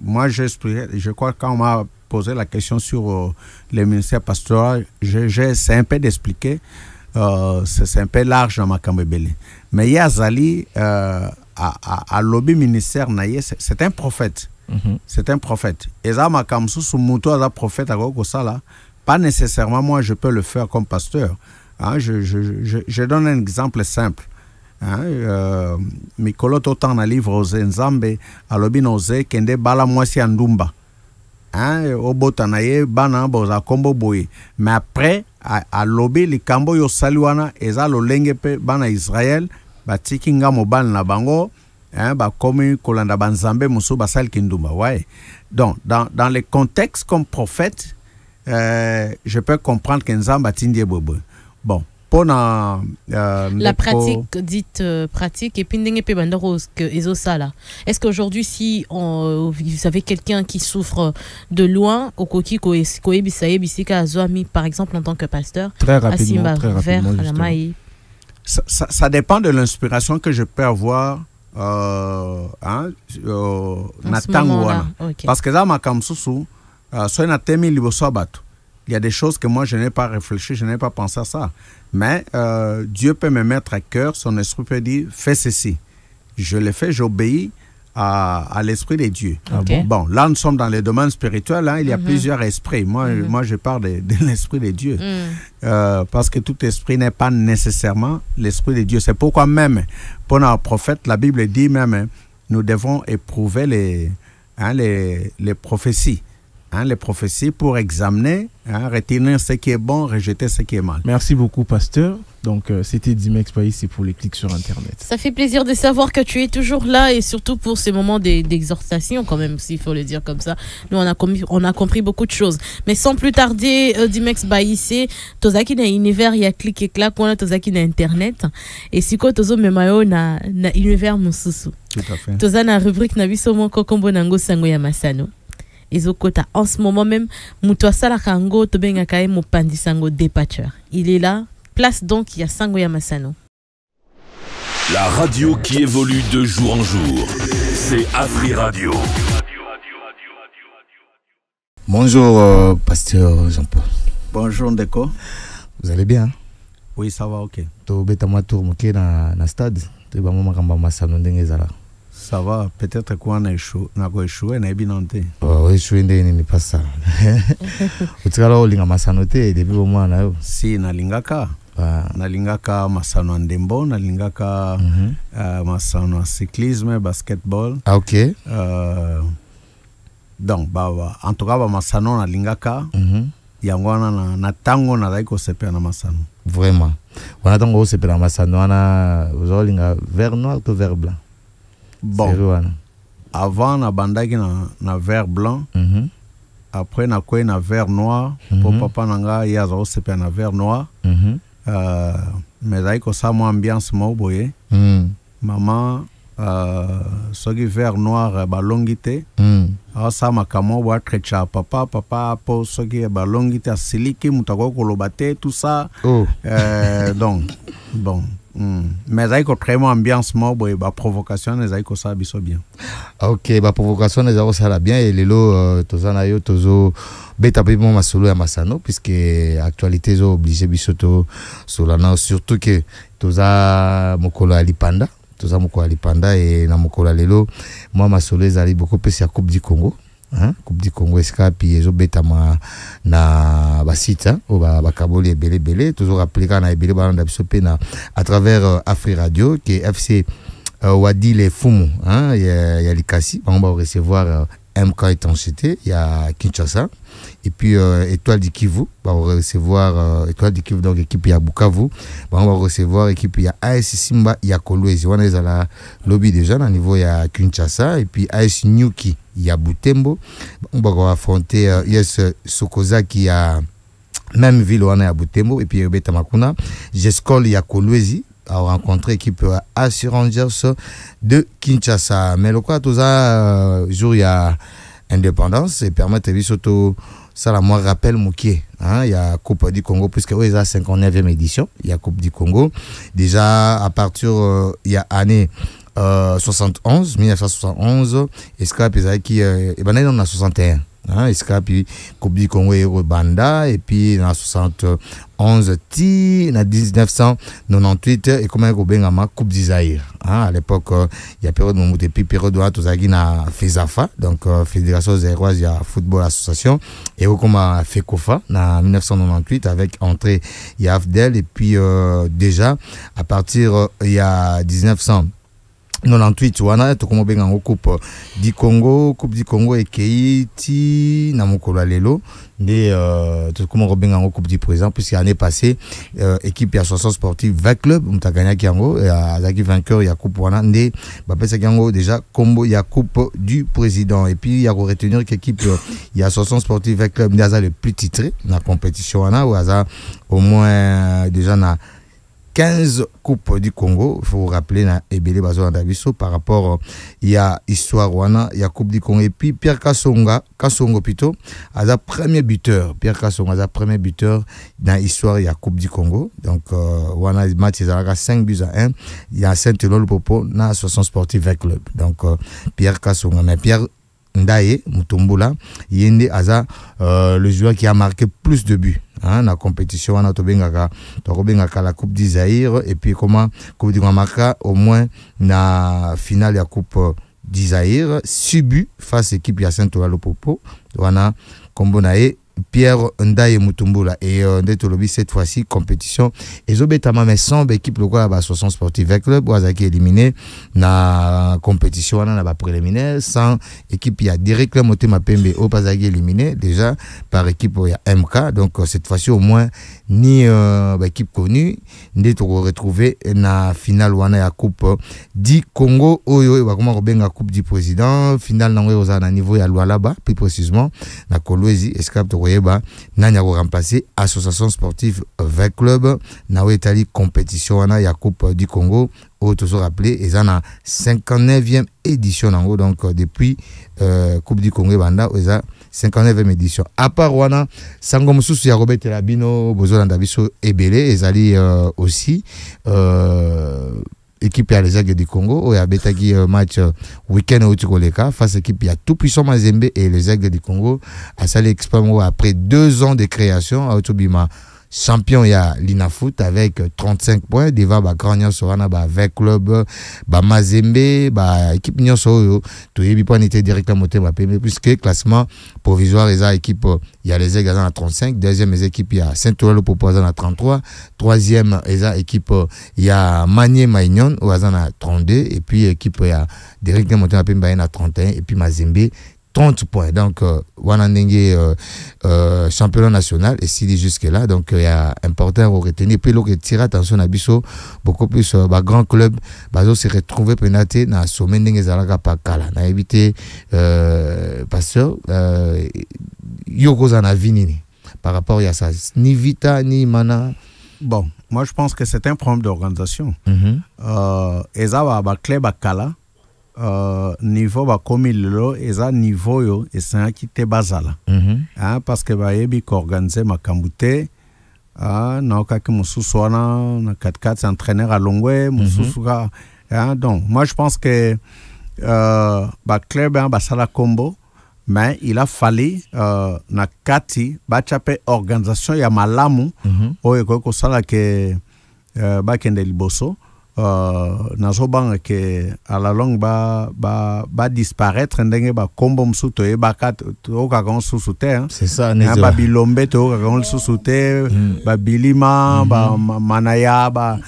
Moi, je crois que quand on m'a posé la question sur les ministères pastoraux, c'est un peu d'expliquer. C'est un peu large dans ma cambébélé. Mais Yazali, à lobby ministère, c'est un prophète. C'est un prophète. Et ça, ma kamsou sous mouto à prophète à Gokosala, pas nécessairement moi je peux le faire comme pasteur. Hein? Je donne un exemple simple. Mikolo totan na livre aux Nzambe à lobby noze kende bala mwasi andumba. Obota na ye bana boza kombo boye. Mais après à lobby li kambo yo saliwana eza lo lenge pe bana Israël batiki nga mobal na bango. Ba komi kolanda banzambe musu basal kindumba. Ouais. Donc dans les contextes comme prophète, je peux comprendre que Nzamba tindie bobo. Bon. La pratique dite pratique et puis est-ce qu'aujourd'hui si vous avez quelqu'un qui souffre de loin au coquille par exemple en tant que pasteur très rapidement ça dépend de l'inspiration que je peux avoir parce que là ma kamsusu soit na temi liboso bato. Il y a des choses que moi je n'ai pas réfléchi, je n'ai pas pensé à ça. Mais Dieu peut me mettre à cœur, son esprit peut dire fais ceci. Je le fais, j'obéis à l'esprit de Dieu. Okay. Bon, là nous sommes dans les domaines spirituels, hein, il y a plusieurs esprits. Moi je parle de l'esprit de Dieu. Parce que tout esprit n'est pas nécessairement l'esprit de Dieu. C'est pourquoi même, pour un prophète, la Bible dit même, nous devons éprouver les prophéties. Les prophéties pour examiner, retenir ce qui est bon, rejeter ce qui est mal. Merci beaucoup, pasteur. Donc, c'était Dimex Païs pour les clics sur Internet. Ça fait plaisir de savoir que tu es toujours là et surtout pour ces moments d'exhortation, quand même, s'il faut le dire comme ça. Nous, on a compris beaucoup de choses. Mais sans plus tarder, Dimex Païs, tozaki na univers, il y a clic et clac, on a tozaki na Internet. Et si ko tozo memayo na univers mususu. Tout à fait. Toza na rubrique na biso moko kombo nango sango ya masano. Ezokota en ce moment même muto asala kango to benga kae mopandi sango dépatcheur. Il est là, place donc il y a sango ya masano. La radio qui évolue de jour en jour, c'est Afri Radio. Bonjour pasteur Jean-Paul. Bonjour Ndeko. Vous allez bien? Oui, ça va, OK. To beta tour moké na stade. To ba mama kamba masano ndenge ezala. Ça va, peut-être qu'on a échoué, on a binanté. Oui, échoué n'est pas ça. Au tiralo linga masanoté depuis au moins là. Si na lingaka. Na lingaka masano ndembo, na lingaka masano cyclisme, basketball. Ah OK. Donc en tout cas masano na lingaka. Yangwana na tango na daiko sepe na masano. Vraiment. On a tango sepe na masano na ozolinga vert noir ou vert blanc. Bon, avant na bandaki na vert blanc, après na kwe na vert noir, pour papa nanga yazo sepe na vert noir, mais daiko sa mo ambiance mo boye, maman soki vert noir balongité, ça makamo wa trecha papa pour ce qui est balongi ta siliki mutako kolobate tout ça donc bon mais ça est très ambiance mort et provocation les aiko ça biso bien. OK, ba provocation les aiko ça bien et lelo tozana yo tozo beta pimo masolo ya masano puisque actualité zo obligé biso to solana surtout que toza mokolo alipanda toza mokolo alipanda et na mokolo lelo moi masolo ezali beaucoup plus ya Coupe du Congo. Coupe du Congo escapi ezo betama na basita o ba kaboli ebele toujours rappeler kana ebele balanda biso pe na à travers Afri Radio qui FC Wadi les Fumu ya Likasi on va recevoir MK Intensité, il y a Kinshasa et puis Étoile du Kivu va recevoir Étoile du Kivu donc équipe ya Bukavu on va recevoir équipe ya AS Simba ya Kolwezi on est à la lobby déjà au niveau ya Kinshasa et puis AS Nyuki ya Butembo on va affronter US Sokoza qui a même ville on est à Butembo et puis Beta Makuna Jescol ya Kolwezi a rencontré l'équipe AS Rangers de Kinshasa. Mais le quoi, tout ça, jour il y a indépendance et permettre de surtout ça la moi rappelle Moukié. Il y a Coupe du Congo puisque oui, il y a 59e édition. Il y a Coupe du Congo. Déjà à partir il y a année 1971, Escape qui et ben on a 61. Escape Coupe du Congo et Banda et puis en 71 ti na 1998 et comment Robengama Coupe d'Isaïr à l'époque il y a période où depuis période où tozaki na FESAFA donc Fédération Zaïroise ya Football Association et comme FECOFA na 1998 avec entrée il y a Afdel et puis déjà à partir il y a 1998 wana tokomo benga Coupe du Congo et Keiti na mokolo lelo mais tokomo benga Coupe du Président puisque l'année passée équipe association sportive 20 club mutaganya kiango azaki vainqueur ya coupe wana ndé bapesa kiango déjà combo ya Coupe du Président et puis il y a retenir qu'équipe ya association sportive 20 club ndaza le plus titré na compétition wana ou aza au moins déjà na 15 coupes du Congo, il faut vous rappeler na ebele bazo ndabiso par rapport il y a histoire wana il y a Coupe du Congo et puis Pierre Kasongo plutôt a premier buteur Pierre Kasongo a premier buteur dans histoire il y a Coupe du Congo donc wana match ils a 5-1 il y a Saint-Eloi Popo na association sportive 20 club donc Pierre Kasongo mais Pierre Ndaye Mutumbula yende aza le joueur qui a marqué plus de buts la compétition on a tobengaka la Coupe d'Isaïr et puis comment Coupe du marqué au moins na finale ya Coupe d'Isaïr 6 buts face équipe ya Saint-Eloi Popo wana kombo nae Pierre Ndaye Mutumbula et Ndetolobi cette fois-ci compétition ezobetama mais sans équipe lokola ba 60 sportive avec club wazaki éliminé na compétition na ba préliminaire sans équipe il y a direct le Motema Pembe au Pazaki éliminé déjà par équipe il y a MK donc cette fois-ci au moins ni équipe connue ndetoko retrouver na finale wana ya Coupe du Congo oyo ba comment robenga Coupe du Président finale na ngoyo za na niveau ya Lualaba plus précisément na Kolwezi Escape nanya ko remplacer association sportive 20 club na wetali compétition wana ya Coupe du Congo au toujours rappelé et na 59e édition nango donc depuis Coupe du Congo banda eza 59e édition à part wana sango mususu ya Robert Labino bozolanda biso ebele ezali aussi équipe à les Aigles du Congo où il y a betaki match week-end au Tikoleka face équipe il y a tout puissant Mazembe et les Aigles du Congo à Salé Expamo après 2 ans de création à Otobima champion il y a l'Inafoot avec 35 points devant ba Grand Sorana ba 20 club ba Mazembe ba équipe Nyonso to yebi point était directement Motema Pembe puisque classement provisoire les équipes il y a les Aigles à 35 deuxième les équipes il y a Saint-Eloi Popo à 33 troisième les équipes il y a Manié Maignon au à 32 et puis équipe il y a directement Motema Pembe à 31 et puis Mazembe 30 points. Donc, Wananenge championnat national et s'il est jusque-là, donc il y a important à retenir. Puis, l'autre tire attention à Bisso, beaucoup plus, grand club, Bazo se retrouve pénaté dans le sommet de Zalaga Pakala. On a évité, Pasteur, Yoko Zanavini, par rapport à ça. Ni Vita, ni Mana. Bon, moi je pense que c'est un problème d'organisation. Eza ba club Bakala. niveau bakomi lelo eza niveau yo esengaki te bazala parce que bayebi koorganize makambo te naokaki mosusu wana na 4-4 entraîneur alongwe mosusu donc moi je pense que baclub basala combo mais il a fallu na kati bacha pe organisation ya malamu oyo ekoki kosala ke bakende liboso nazobanga ke à la longue ba disparaître ndenge ba kombo msuto e ba kat o ka gon susute c'est ça ba bilombe to ka gon susute ba bilima ba manaya ba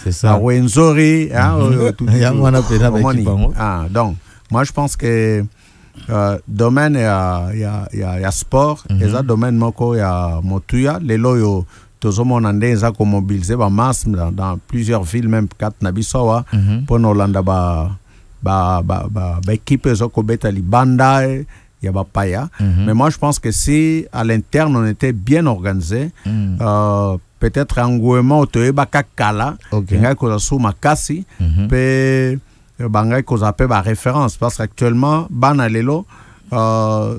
wenzori donc moi je pense que domaine ya sport eza domaine moko ya motuya lelo yo tozomona nde eza ko mobiliser ba masse dans plusieurs villes même 4 na biso pour Hollanda ba équipe zo ko beta libanda ya ba paya mais moi je pense que si à l'interne on était bien organisé peut-être engouement to ba kakala ngai ko sou makasi pe bangai ko zape ba référence parce qu'actuellement bana lelo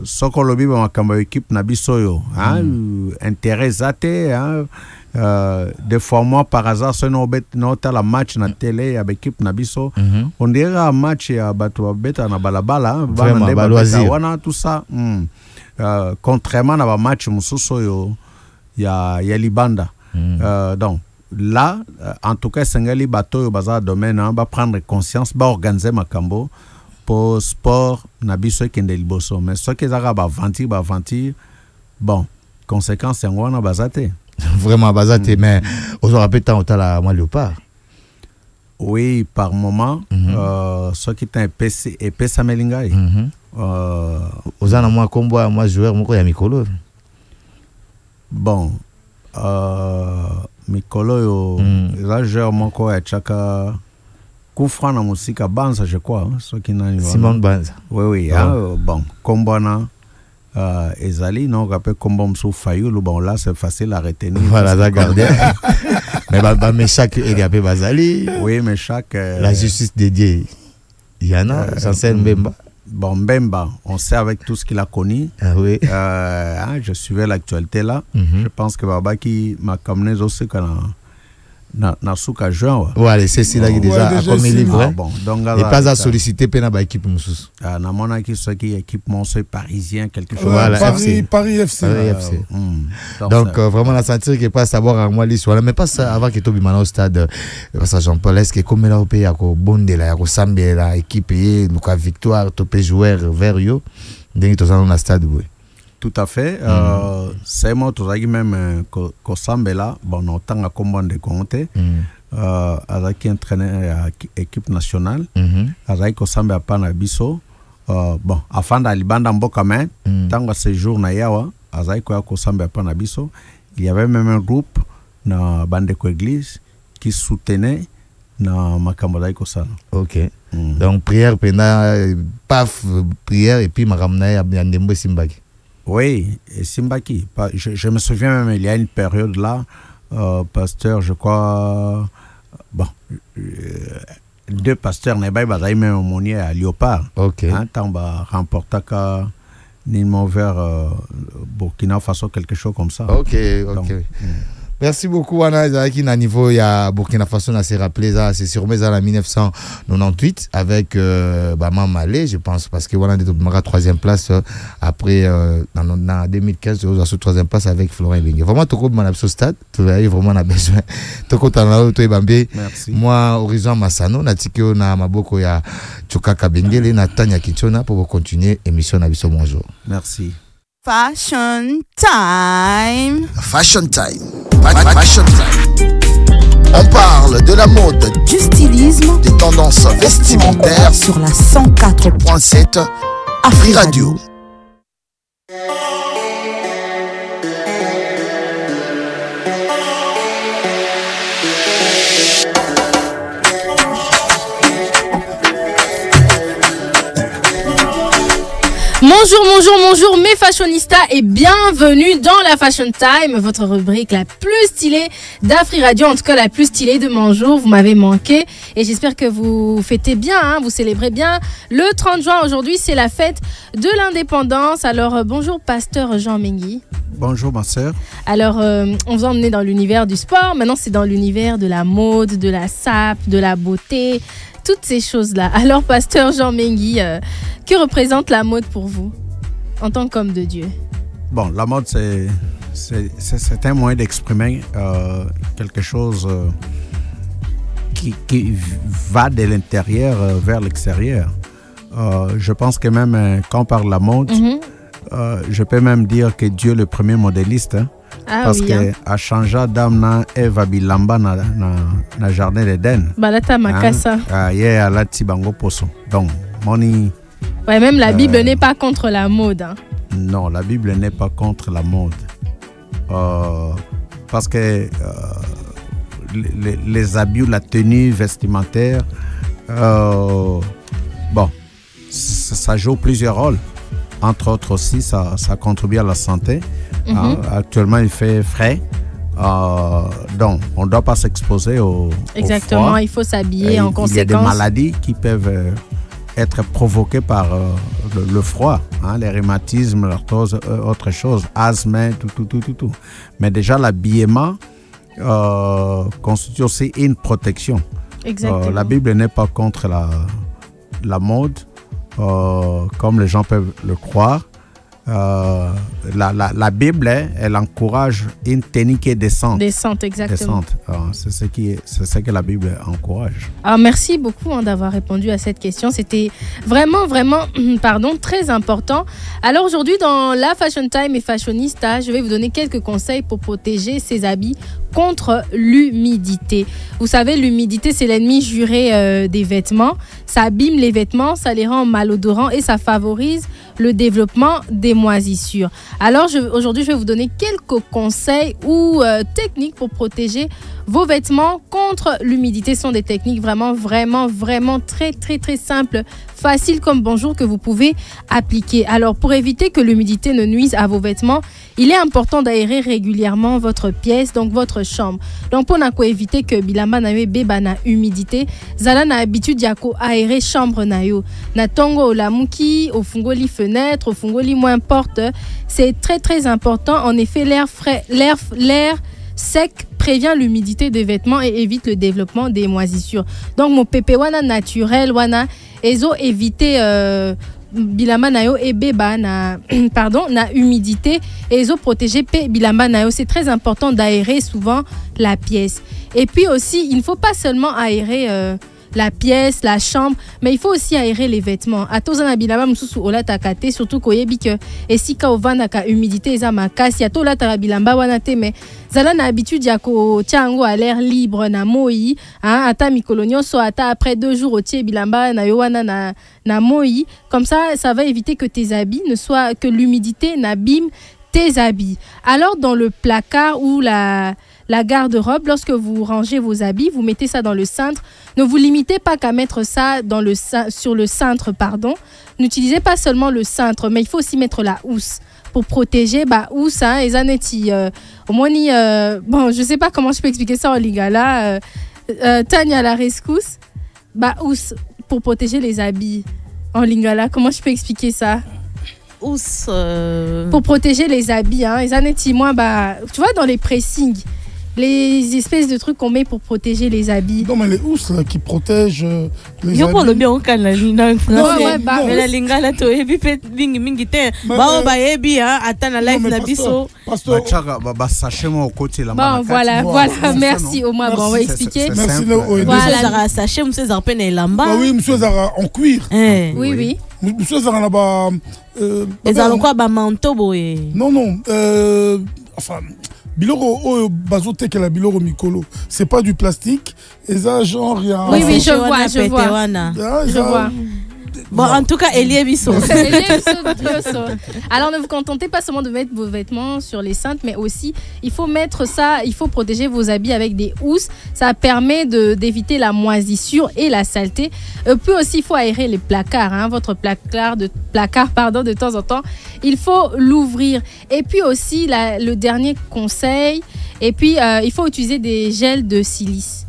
soko lobi ba makambo équipe na biso yo intérêt zate des fois moi par hasard ce no la match na télé ya équipe na biso on dirait un match ya bato beta na balabala wana tout ça contrairement na ba match mususu yo ya libanda donc là en tout cas sengali bato yo baza domaine va prendre conscience ba organiser makambo pour sport na biso kende liboso mais ce que zaka ba ventir bon conséquence en wana bazate vraiment bazate mais aux rappelle tant la moi léopard oui par moment ce qui est épais samelingai aux ana moi combo moi joueur moko ya mikolo bon mikolo yo la joueur moko ya chaka Koufran na musika Banza je crois ce qui n'a Simon Banza oui bon Kombona ezali non rappelle Kombo Msou Fayulu bon là c'est facile à retenir voilà ça garder mais mais chaque Eliape Bazali oui mais chaque la justice dédiée il y en a Chancel Mbemba bon Mbemba on sait avec tout ce qu'il a connu oui je suivais l'actualité là je pense que Baba qui m'a commencé aussi quand na suka juin ouais c'est là qui déjà comme il est vrai bon donc et pas à solliciter pena ba équipe mususu na mona ki ce qui équipe monceau parisien quelque chose voilà Paris FC donc vraiment la sentir que pas savoir à moi l'histoire mais pas ça avant que Tobi mana au stade parce que Jean-Paul est-ce que comme là au pays à ko bondela ya ko sambela équipe et Luka victoire topé joueur vers yo ndenge tozana na stade oui. Tout à fait. C'est moi tout ça même ko sambela bon autant à combat de compter avec entraîneur équipe nationale avec ko sambela pa na biso bon afin d'alibanda mboka mais tant séjour na yawa avec ko sambela pa na biso il y avait même un groupe na bande ko église qui soutenait na makambo ko sana. OK. Donc prière pena paf prière et puis makamna ya ndembo simbaki. Oui, et Simbaki. Je me souviens même, il y a une période là, pasteur, je crois, bon, deux pasteurs n'est pas même aumônier à Léopard. Ok. Tant bah remporta qu'à Nîmes vers Burkina Faso, quelque chose comme ça. Ok, ok. Donc, merci beaucoup, Anna. Qui na niveau, il y a Burkina Faso, on s'est rappelé ça, c'est sûrement ça en 1998 avec Bama Malé, je pense, parce que voilà, on a troisième place après, dans 2015, on a sur troisième place avec Florent Elingue. Vraiment, tout le monde a stade, tout le monde vraiment a besoin. Tout le monde a besoin. Merci. Moi, Horizon Massano, Natike, na Maboko, ya Chukaka Bengele, Natanya Kichona pour continuer l'émission Nabiso Bonjour. Merci. Fashion time. Fashion time. Fashion time. On parle de la mode, Du stylisme. des tendances vestimentaires Sur la 104.7 Afri Radio. Mon Bonjour mes fashionistas et bienvenue dans la Fashion Time, votre rubrique la plus stylée d'Afri Radio, en tout cas la plus stylée de mon jour. Vous m'avez manqué et j'espère que vous fêtez bien, hein, vous célébrez bien. Le 30 juin aujourd'hui, c'est la fête de l'indépendance. Alors bonjour pasteur Jean Mengui. Bonjour ma sœur. Alors on vous a emmené dans l'univers du sport, maintenant c'est dans l'univers de la mode, de la sape, de la beauté, toutes ces choses-là. Alors pasteur Jean Mengui, que représente la mode pour vous en tant qu'homme de Dieu? Bon, la mode, c'est un moyen d'exprimer quelque chose qui va de l'intérieur vers l'extérieur. Je pense que même quand on parle de la mode, je peux même dire que Dieu est le premier modéliste. Hein, parce que a changé d'âme Eva Bilamba na jardin d'Éden. Balata makasa. Yeah, la tibango poso. Donc, moni. Ouais, même la Bible n'est pas contre la mode. Hein. Non, la Bible n'est pas contre la mode. Parce que les habits, la tenue vestimentaire, bon, ça joue plusieurs rôles. Entre autres aussi, ça contribue à la santé. Hein. Actuellement, il fait frais. Donc, on ne doit pas s'exposer au Exactement, froid. Il faut s'habiller en conséquence. Il y a des maladies qui peuvent être provoquées par le froid, hein, les rhumatismes, l'arthrose, autre chose, asthme, tout. Mais déjà, l'habillement constitue aussi une protection. Exactement. La Bible n'est pas contre la mode, comme les gens peuvent le croire. La Bible, elle encourage une tenue qui est décente. Décente, exactement. C'est ce que la Bible encourage. Alors, merci beaucoup d'avoir répondu à cette question. C'était vraiment, très important. Alors aujourd'hui, dans la Fashion Time et Fashionista, je vais vous donner quelques conseils pour protéger ses habits contre l'humidité. Vous savez, l'humidité, c'est l'ennemi juré des vêtements. Ça abîme les vêtements, ça les rend malodorants et ça favorise le développement des moisissures. Alors aujourd'hui, je vais vous donner quelques conseils ou techniques pour protéger vos vêtements contre l'humidité. Ce sont des techniques vraiment très simples, faciles comme bonjour que vous pouvez appliquer. Alors pour éviter que l'humidité ne nuise à vos vêtements, il est important d'aérer régulièrement votre pièce, donc votre chambre. Donc pour éviter que bilamba na yo beba na humidité, zala na habitude ya ko aérer chambre na yo. Na tongo olamuki, au fungoli fenêtre, au fungoli moins porte, c'est très important. En effet, l'air sec prévient l'humidité des vêtements et évite le développement des moisissures. Donc mon pépé wana naturel wana ezo éviter bilamba na yo et beba na na humidité et ezo protéger pe bilamba na yo. C'est très important d'aérer souvent la pièce. Et puis aussi, il ne faut pas seulement aérer la pièce, la chambre, mais il faut aussi aérer les vêtements. Atozana bilamba mususu ola takate, surtout koyebi que esika ovanda ka humidité eza makasi atola ta bilamba wana te, mais zala na habitude ya ko tiango à l'air libre na moi, hein, ata mikolonio so ata après 2 jours au tie bilamba na yo wana na moi, comme ça va éviter que tes habits que l'humidité n'abîme tes habits. Alors dans le placard ou la garde-robe, lorsque vous rangez vos habits, vous mettez ça dans le cintre. Ne vous limitez pas qu'à mettre ça sur le cintre, pardon. N'utilisez pas seulement le cintre, mais il faut aussi mettre la housse pour protéger housse, hein, et zaneti au moins bon, je sais pas comment je peux expliquer ça en lingala. Tania la rescousse, housse pour protéger les habits en lingala. Comment je peux expliquer ça? Housse pour protéger les habits, hein, et zaneti moi tu vois dans les pressings, les espèces de trucs qu'on met pour protéger les habits. Non, mais les housses là, qui protègent les habits. Yo le bien on can la linga mais la linga la to ebi pe mingi te ba ebi hein atana life na biso pasteur sachez moi au côté là. Bon voilà, merci au moins, bon on va expliquer. Merci voilà Zara sachet monsieur Zara na lamba. Oui, monsieur Zara en cuir. Oui. Monsieur Zara là-bas ezalo quoi manteau boye. Non, enfin biloro bazote que la biloro mikolo, c'est pas du plastique et ça genre il y a oui je vois Bon, en tout cas, Elie Bisso. Alors, ne vous contentez pas seulement de mettre vos vêtements sur les cintres, mais aussi, il faut mettre ça, il faut protéger vos habits avec des housses. Ça permet d'éviter la moisissure et la saleté. Puis aussi, il faut aérer les placards, hein, votre placard de temps en temps. Il faut l'ouvrir. Et puis aussi, le dernier conseil, et puis, il faut utiliser des gels de silice.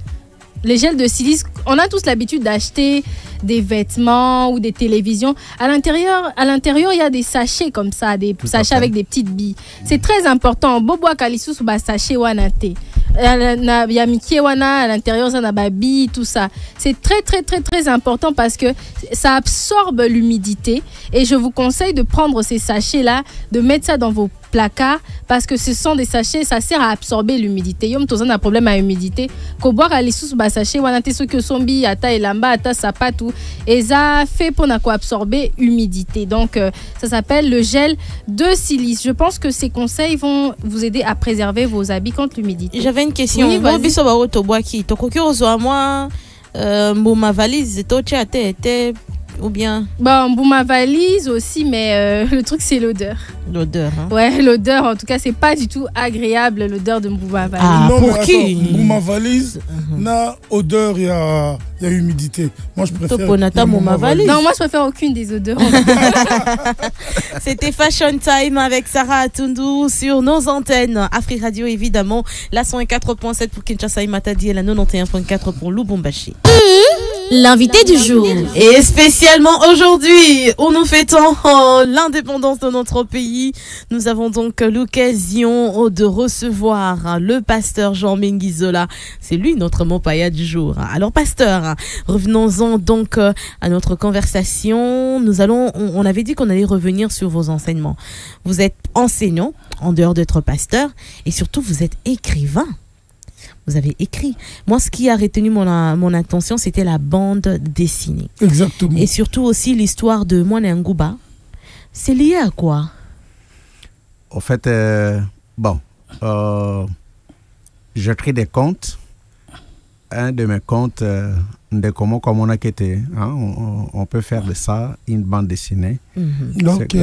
Les gels de silice, on a tous l'habitude d'acheter des vêtements ou des télévisions. À l'intérieur, il y a des sachets comme ça, des sachets avec des petites billes. C'est très important. Bobo kalisus ba sachet wanate. Il y a Mickey Wana à l'intérieur, ça n'a pas billes, tout ça. C'est très, très, très, très important parce que ça absorbe l'humidité. Et je vous conseille de prendre ces sachets-là, de mettre ça dans vos placards parce que ce sont des sachets, ça sert à absorber l'humidité. Yom tozan a un problème à l'humidité. Ko boire à l'issous ba sachet wanate ce que sombi ata elamba ata sapatou et ça fait pour absorber l'humidité. Donc ça s'appelle le gel de silice. Je pense que ces conseils vont vous aider à préserver vos habits contre l'humidité. J'avais une question. Oui, ma valise ou bien bon, ma valise aussi, mais le truc c'est l'odeur. L'odeur, hein? Ouais, l'odeur, en tout cas, c'est pas du tout agréable, l'odeur de ma valise. Ah, non, pour qui ma valise, n'a odeur, il y a humidité. Moi, je préfère ma valise. Non, moi, je préfère aucune des odeurs. C'était Fashion Time avec Sarah Atundu sur nos antennes. Afri Radio, évidemment. La 104.7 pour Kinshasa et Matadi et la 91.4 pour Lubumbashi. L'invité du jour. Et spécialement aujourd'hui, où nous fêtons l'indépendance de notre pays, nous avons donc l'occasion de recevoir le pasteur Jean-Mengi Zola. C'est lui notre mopaya du jour. Alors pasteur, revenons-en donc à notre conversation. On avait dit qu'on allait revenir sur vos enseignements. Vous êtes enseignant, en dehors d'être pasteur, et surtout vous êtes écrivain. Vous avez écrit. Moi, ce qui a retenu mon attention, c'était la bande dessinée. Exactement. Et surtout aussi l'histoire de Moine Ngouba. C'est lié à quoi? Au fait, j'écris des contes. Un de mes contes, de comment comme on a quitté, hein, on peut faire de ça une bande dessinée. Donc,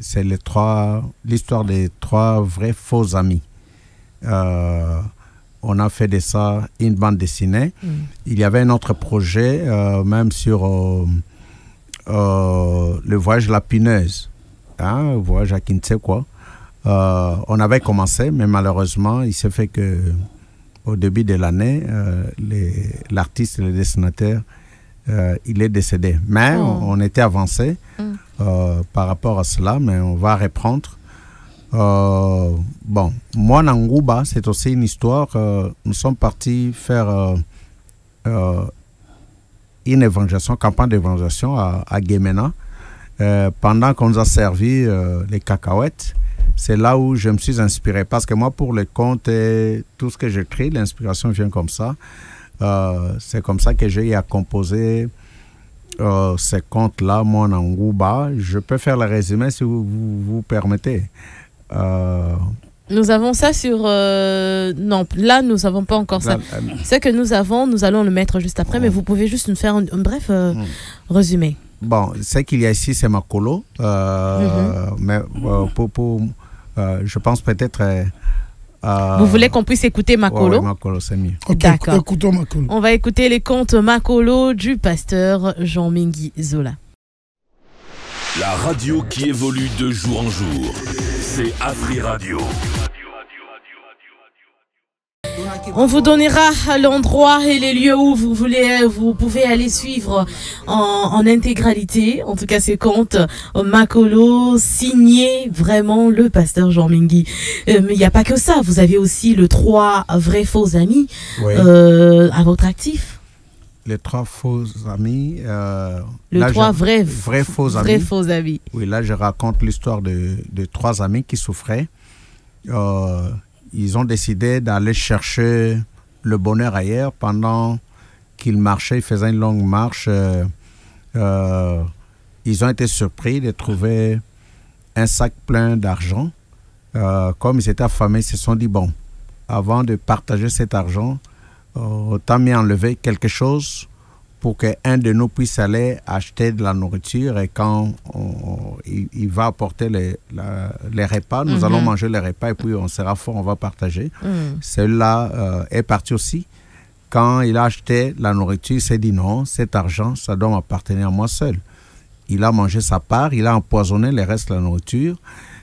c'est l'histoire des trois vrais faux amis. On a fait de ça une bande dessinée. Il y avait un autre projet, même sur le voyage de la punaise, hein, le voyage à Kintse, quoi. On avait commencé, mais malheureusement, il s'est fait que au début de l'année, l'artiste, le dessinateur, il est décédé. Mais on était avancé par rapport à cela, mais on va reprendre. Moi, Nangouba, c'est aussi une histoire. Nous sommes partis faire une évangélisation, campagne d'évangélisation à Guémena. Pendant qu'on nous a servi les cacahuètes, c'est là où je me suis inspiré. Parce que moi, pour les contes et tout ce que j'écris, l'inspiration vient comme ça. C'est comme ça que j'ai eu à composer ces contes-là, mon Ngouba. Je peux faire le résumé si vous permettez. Nous avons ça sur... non, là, nous n'avons pas encore ça. Ce que nous allons le mettre juste après, mais vous pouvez juste nous faire un bref résumé. Bon, ce qu'il y a ici, c'est Makolo. Mais je pense peut-être... vous voulez qu'on puisse écouter Makolo? Oui, Makolo, c'est mieux. Okay, d'accord. Écoutons Makolo. On va écouter les contes Makolo du pasteur Jean-Mengi Zola. La radio qui évolue de jour en jour, c'est Afri Radio. On vous donnera l'endroit et les lieux où vous pouvez aller suivre en intégralité, en tout cas ces contes Makolo, signé vraiment le pasteur Jean-Mengi. Mais il n'y a pas que ça, vous avez aussi le 3 vrais faux amis à votre actif. Les 3 faux amis. Le 3 vrais faux amis. Oui, là je raconte l'histoire de 3 amis qui souffraient. Ils ont décidé d'aller chercher le bonheur ailleurs pendant qu'ils marchaient, ils faisaient une longue marche. Ils ont été surpris de trouver un sac plein d'argent. Comme ils étaient affamés, ils se sont dit, bon, avant de partager cet argent, autant mieux enlever quelque chose pour qu'un de nous puisse aller acheter de la nourriture et quand il va apporter les repas, nous allons manger les repas et puis on sera fort, on va partager. Celui-là est parti aussi. Quand il a acheté la nourriture, il s'est dit non, cet argent, ça doit m'appartenir à moi seul. Il a mangé sa part, il a empoisonné les restes de la nourriture.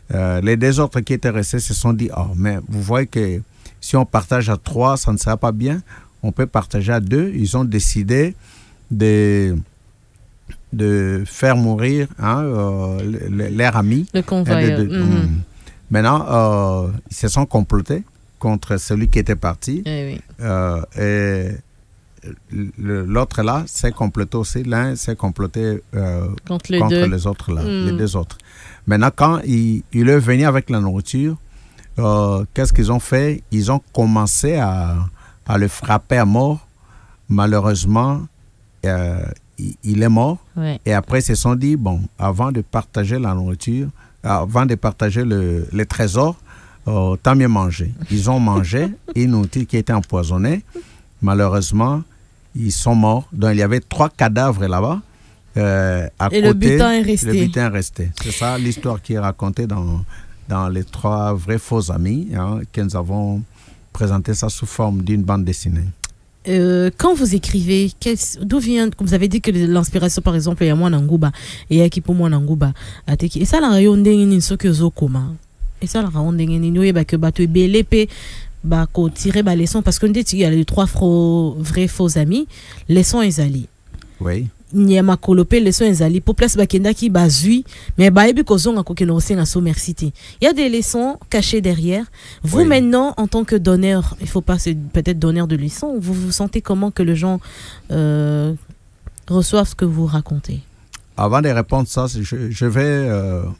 Les deux autres qui étaient restés se sont dit, oh, mais vous voyez que si on partage à 3, ça ne sera pas bien. On peut partager à 2. Ils ont décidé de faire mourir leur ami. Le convoyeur. Maintenant, ils se sont complotés contre celui qui était parti. Oui. Et l'autre là s'est comploté aussi. L'un s'est comploté contre les autres là, les deux autres. Maintenant, quand il est venu avec la nourriture, qu'est-ce qu'ils ont fait? Ils ont commencé à le frapper à mort. Malheureusement, il est mort. Ouais. Et après, ils se sont dit, bon, avant de partager la nourriture, avant de partager les trésors, tant mieux manger. Ils ont mangé une nourriture qui était empoisonnée. Malheureusement, ils sont morts. Donc, il y avait 3 cadavres là-bas. À côté, le butin est resté. Le butin est resté. C'est ça l'histoire qui est racontée dans les 3 vrais faux amis, que nous avons présenté ça sous forme d'une bande dessinée. Quand vous écrivez, d'où vient, comme vous avez dit que l'inspiration, par exemple, il y a moi Nangouba, et il y a qui pour moi Nangouba, et ça la rayon d'engeni ce que zo comment, et ça la rayon d'engeni nous y que bateau belépé, bah qu'on tirer bah leçon parce qu'on dit il y a les 3 vrais faux amis, leçon ezali. Oui. Nyama kolopé leçon ezali pour place bakenda qui bazui mais ba ebi kozonga ko ke no senga somercité. Il y a des leçons cachées derrière. Vous maintenant en tant que donneur, il faut pas peut-être donneur de leçons, vous vous sentez comment que les gens reçoivent ce que vous racontez? Avant de répondre ça, je vais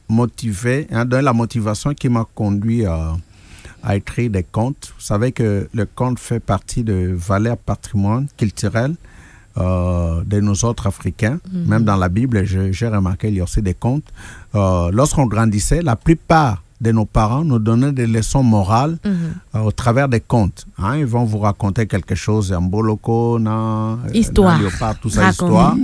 motiver, donner la motivation qui m'a conduit à écrire des contes. Vous savez que le conte fait partie de valeurs patrimoine culturel de nos autres Africains. Même dans la Bible, j'ai remarqué qu'il y a aussi des contes. Lorsqu'on grandissait, la plupart de nos parents nous donnaient des leçons morales au travers des contes. Ils vont vous raconter quelque chose, un boloko, histoire, léopard, tout ça, histoire.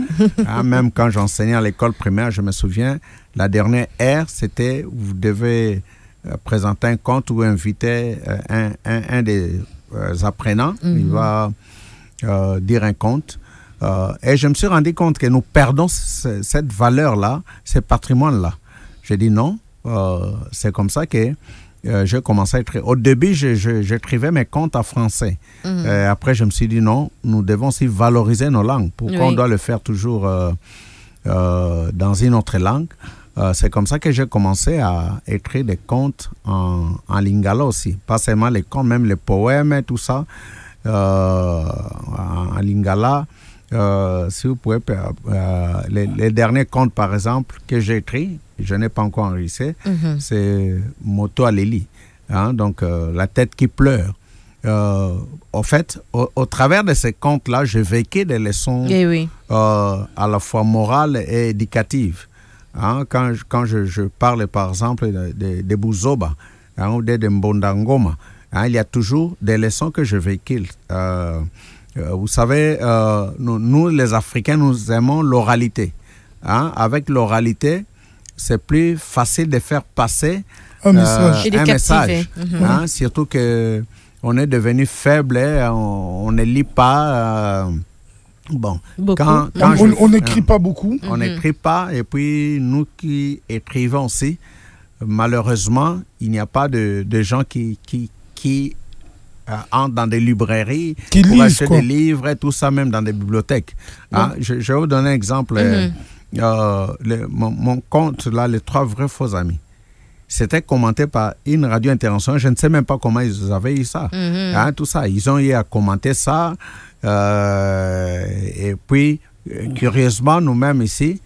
Même quand j'enseignais à l'école primaire, je me souviens, la dernière ère, c'était vous devez présenter un conte ou inviter un des apprenants. Il va dire un conte. Et je me suis rendu compte que nous perdons cette valeur-là, ce patrimoine-là. J'ai dit non, c'est comme ça que j'ai commencé à écrire. Au début, j'écrivais mes contes en français. Après, je me suis dit non, nous devons aussi valoriser nos langues. Pourquoi on doit le faire toujours dans une autre langue? C'est comme ça que j'ai commencé à écrire des contes en lingala aussi. Pas seulement les contes, même les poèmes et tout ça. En lingala. Si vous pouvez, les derniers contes, par exemple, que j'ai écrits, je n'ai pas encore enregistré, c'est Moto Aleli, donc la tête qui pleure. En fait, au travers de ces contes-là, j'ai vécu des leçons à la fois morales et éducatives. Quand je parle, par exemple, de Buzoba ou de Mbondangoma, il y a toujours des leçons que je véhicule. Vous savez, nous, les Africains, nous aimons l'oralité. Avec l'oralité, c'est plus facile de faire passer un message. Et de captiver. Surtout qu'on est devenu faible, on ne lit pas. On n'écrit pas beaucoup. On n'écrit pas. Et puis, nous qui écrivons aussi, malheureusement, il n'y a pas de gens qui entrent dans des librairies pour acheter des livres et tout ça, même dans des bibliothèques. Je vais vous donner un exemple. Mon conte, là, Les 3 vrais faux amis, c'était commenté par une radio internationale. Je ne sais même pas comment ils avaient eu ça. Tout ça, ils ont eu à commenter ça. Et puis, curieusement, nous-mêmes ici,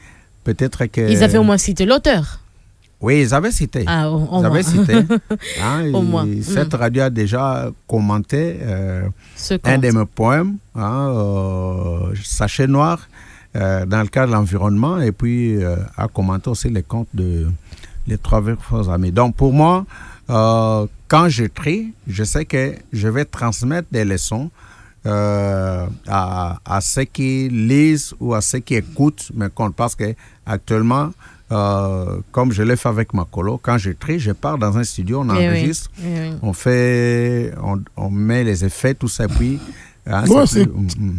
peut-être que... Ils avaient au moins cité l'auteur. Oui, ils avaient cité. Ils avaient cité. Cette radio a déjà commenté un de mes poèmes, Sachet Noir, dans le cadre de l'environnement, et puis a commenté aussi les contes de Les 3 vrais faux amis. Donc pour moi, quand j'écris, je sais que je vais transmettre des leçons à ceux qui lisent ou à ceux qui écoutent mes comptes. Parce que actuellement, comme je l'ai fait avec ma colo, quand je trie, je pars dans un studio, on enregistre, on met les effets, tout ça, puis... c'est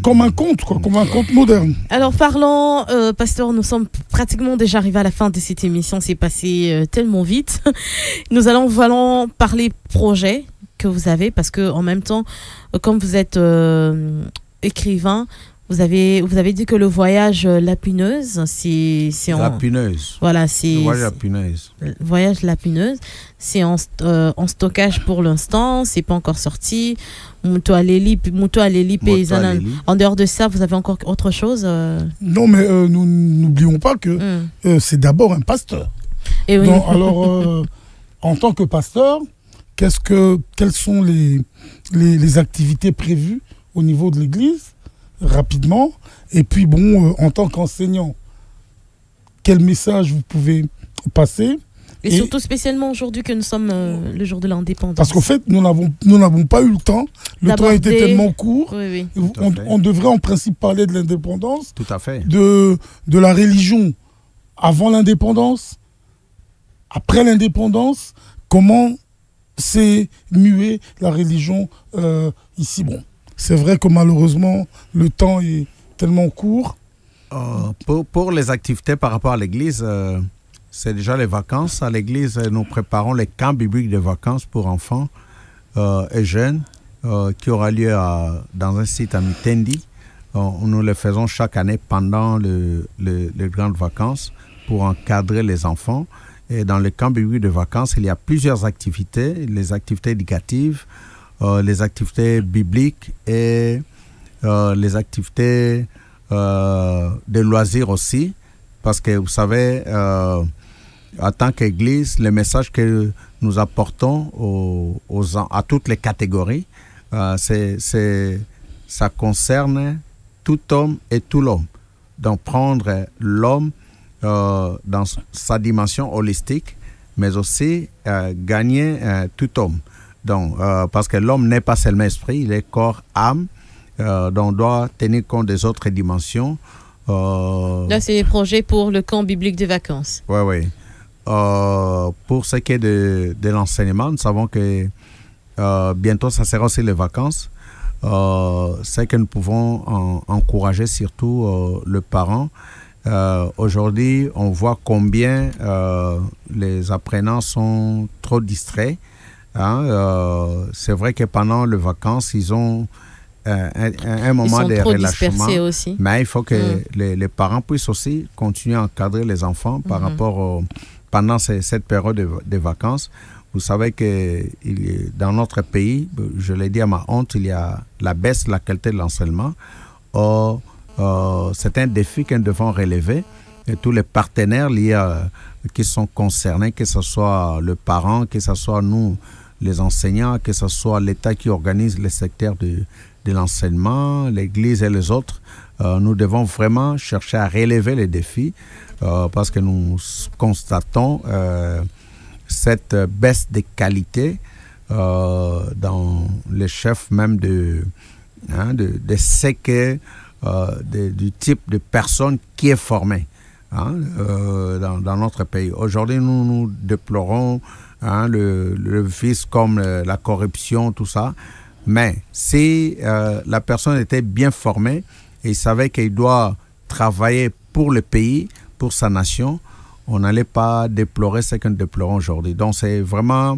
comme un conte, quoi, comme un conte moderne. Alors parlons, pasteur, nous sommes pratiquement déjà arrivés à la fin de cette émission, c'est passé tellement vite. Nous allons parler projet que vous avez, parce que en même temps, comme vous êtes écrivain, vous avez dit que le voyage Lapineuse, c'est Lapineuse. Voilà, c'est voyage Lapineuse. Voyage Lapineuse, c'est en stockage pour l'instant, c'est pas encore sorti. Mouto Aleli paysanne. En dehors de ça, vous avez encore autre chose Non, mais nous n'oublions pas que c'est d'abord un pasteur. Et oui. Donc, alors, en tant que pasteur, quelles sont les activités prévues au niveau de l'Église, rapidement? Et puis, bon, en tant qu'enseignant, quel message vous pouvez passer? Et surtout spécialement aujourd'hui que nous sommes le jour de l'indépendance. Parce qu'en fait, nous n'avons pas eu le temps. Le temps était tellement court. Oui. On devrait en principe parler de l'indépendance. Tout à fait. De la religion avant l'indépendance, après l'indépendance, comment s'est muée la religion ici. Bon, c'est vrai que malheureusement, le temps est tellement court. Pour les activités par rapport à l'église, c'est déjà les vacances. À l'église, nous préparons les camps bibliques de vacances pour enfants et jeunes qui aura lieu dans un site à Mitendi. Nous les faisons chaque année pendant les grandes vacances pour encadrer les enfants. Et dans le camp biblique de vacances, il y a plusieurs activités, les activités éducatives, les activités bibliques et les activités de loisirs aussi. Parce que vous savez, en tant qu'Église, le message que nous apportons à toutes les catégories, ça concerne tout homme et tout l'homme. Donc prendre l'homme dans sa dimension holistique, mais aussi gagner tout homme. Donc, parce que l'homme n'est pas seulement esprit, il est corps, âme, donc on doit tenir compte des autres dimensions. Là, c'est les projets pour le camp biblique de vacances. Oui. Pour ce qui est de l'enseignement, nous savons que bientôt, ça sera aussi les vacances. C'est que nous pouvons encourager surtout le parent. Aujourd'hui, on voit combien les apprenants sont trop distraits. C'est vrai que pendant les vacances, ils ont un moment de relâchement. Aussi. Mais il faut que les parents puissent aussi continuer à encadrer les enfants par rapport pendant cette période de vacances. Vous savez que dans notre pays, je l'ai dit à ma honte, il y a la baisse de la qualité de l'enseignement. C'est un défi que nous devons relever. Et tous les partenaires liés qui sont concernés, que ce soit le parent, que ce soit nous, les enseignants, que ce soit l'État qui organise le secteur de l'enseignement, l'Église et les autres, nous devons vraiment chercher à relever les défis parce que nous constatons cette baisse de qualité dans les chefs même de ce que du type de personne qui est formée dans notre pays. Aujourd'hui, nous déplorons le vice comme la corruption, tout ça. Mais si la personne était bien formée et il savait qu'il doit travailler pour le pays, pour sa nation, on n'allait pas déplorer ce que nous déplorons aujourd'hui. Donc c'est vraiment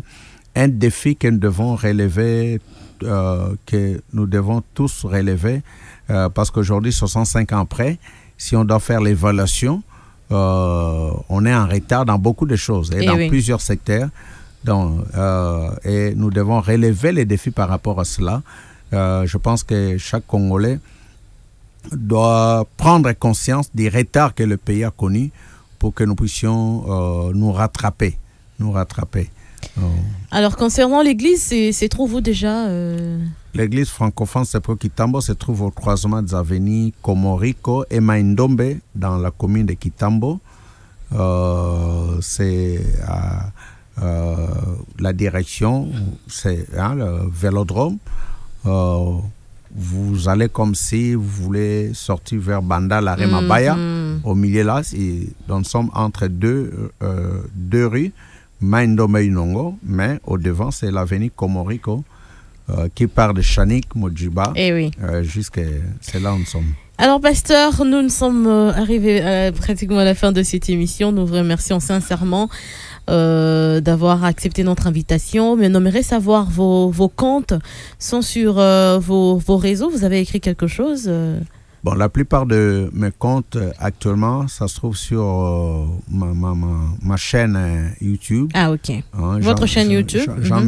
un défi que nous devons relever, que nous devons tous relever, parce qu'aujourd'hui, 65 ans après, si on doit faire l'évaluation, on est en retard dans beaucoup de choses et dans plusieurs secteurs. Donc, et nous devons relever les défis par rapport à cela. Je pense que chaque Congolais doit prendre conscience des retards que le pays a connus pour que nous puissions nous rattraper. Alors, concernant l'église, c'est trouve où déjà L'église francophone Sepro Kitambo se trouve au croisement des avenues Komoriko et Maindombe dans la commune de Kitambo. C'est la direction, c'est le vélodrome. vous allez comme si vous voulez sortir vers Banda, la Remabaya, au milieu là, nous sommes entre deux rues, Maindo Mainongo, mais au devant c'est l'avenue Komoriko qui part de Chanik, Mojiba, jusqu'à c'est là où nous sommes. Alors, pasteur, nous sommes arrivés pratiquement à la fin de cette émission. Nous vous remercions sincèrement d'avoir accepté notre invitation. Mais on aimerait savoir vos comptes sont sur vos réseaux. Vous avez écrit quelque chose Bon, la plupart de mes comptes actuellement, ça se trouve sur ma chaîne YouTube. Ah, ok. Votre chaîne YouTube Jean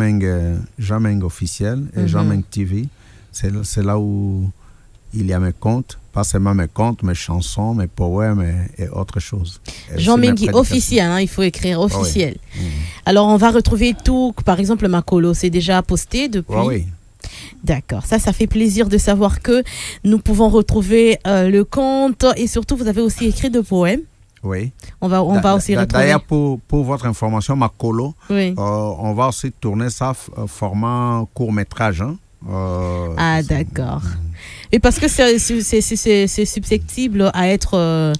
Meng officiel et Jean Meng TV. C'est là où il y a mes comptes. Pas seulement mes comptes, mes chansons, mes poèmes et autres choses. Jean Mengi officiel, hein, il faut écrire officiel. Alors on va retrouver tout, par exemple Makolo, c'est déjà posté depuis. Oui. D'accord, ça fait plaisir de savoir que nous pouvons retrouver le compte et surtout vous avez aussi écrit de poèmes. Oui. On va aussi retrouver. D'ailleurs, pour votre information, Makolo, on va aussi tourner ça format court-métrage. Hein. Ah, d'accord. Et parce que c'est susceptible à être...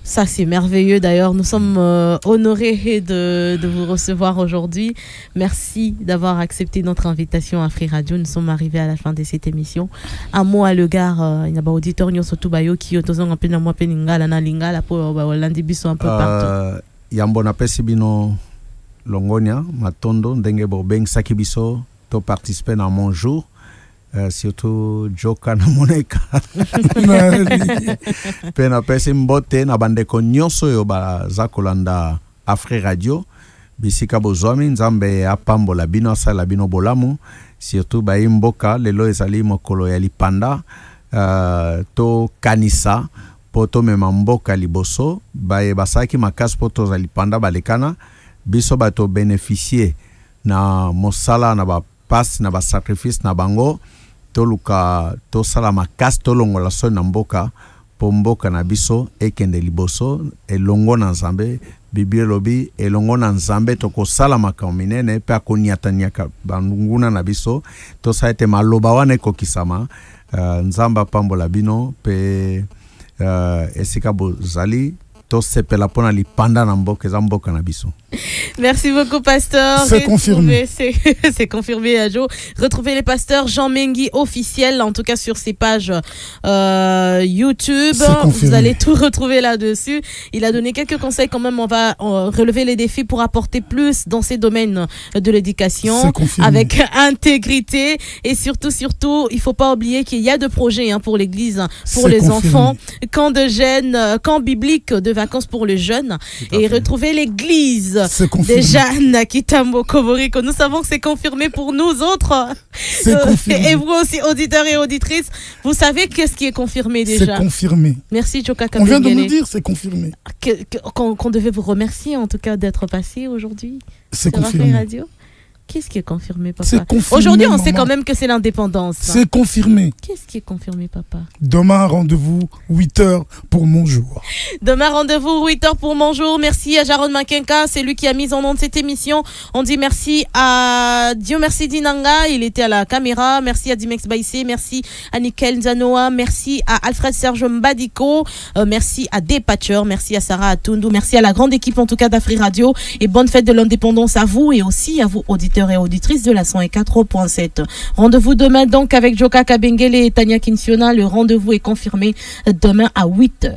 Ça, c'est merveilleux. D'ailleurs, nous sommes honorés de vous recevoir aujourd'hui. Merci d'avoir accepté notre invitation à Free Radio. Nous sommes arrivés à la fin de cette émission. Un mot à l'égard, il y a des auditeurs qui ont un peu de moi, lingala pour l'andibiso un peu partout. Yambona Pesibino Longonia, Matondo, Ndenge Bobeng Sakibiso, to participer dans mon jour. Surtout Joka na moneka pena pesi mbote na bandeko nyonso yo baza kolanda Afri Radio bisika bozwami nzambe apambola bino asala bino bolamu surtout baimboka lelo ezali mokolo ya lipanda to kanisa poto mema mboka liboso basaki makasi poto za lipanda balekana biso bato bénéficier na mosala na ba passe na ba sacrifice na bango toluka to sala makasi tolongola so na mboka po mboka na biso ekende liboso elongo na nzambe biblia lobi elongo na nzambe tokosala makambo minene pe akoniataniaka banguna na biso to sa ete maloba wana ekokisama nzamba pambola bino pe esika bozali to sepela pona lipanda na mboka za mboka na biso. Merci beaucoup, pasteur. C'est confirmé. C'est confirmé, Adjo. Retrouvez les pasteurs Jean Mengi officiel, en tout cas sur ses pages YouTube. Vous allez tout retrouver là-dessus. Il a donné quelques conseils quand même. On va relever les défis pour apporter plus dans ces domaines de l'éducation avec intégrité. Et surtout, il ne faut pas oublier qu'il y a de projets pour l'église, pour les enfants. Camp de jeunes, camp biblique de vacances pour les jeunes. Et retrouver l'église des Jeanne Kitambo Komoriko. Nous savons que c'est confirmé pour nous autres. Et vous aussi, auditeurs et auditrices, vous savez qu'est-ce qui est confirmé déjà. C'est confirmé. Merci, Joka On vient de nous dire, c'est confirmé. Qu'on devait vous remercier en tout cas d'être passé aujourd'hui. C'est confirmé. Radio. Qu'est-ce qui est confirmé, papa? Aujourd'hui, on sait quand même que c'est l'indépendance. C'est confirmé. Qu'est-ce qui est confirmé, papa? Demain, rendez-vous 8h pour mon jour. Demain, rendez-vous 8h pour mon jour. Merci à Jaron Makenka, c'est lui qui a mis en nom de cette émission. On dit merci à Dieu, merci Dinanga, il était à la caméra. Merci à Dimex Baïsé, merci à Nickel Zanoa, merci à Alfred Serge Mbadiko, merci à Depatcher, merci à Sarah Atundu, merci à la grande équipe en tout cas d'Afri Radio et bonne fête de l'indépendance à vous et aussi à vous auditeurs et auditrices de la 104.7. Rendez-vous demain donc avec Joka Kabengele et Tania Kinsiona. Le rendez-vous est confirmé demain à 8h.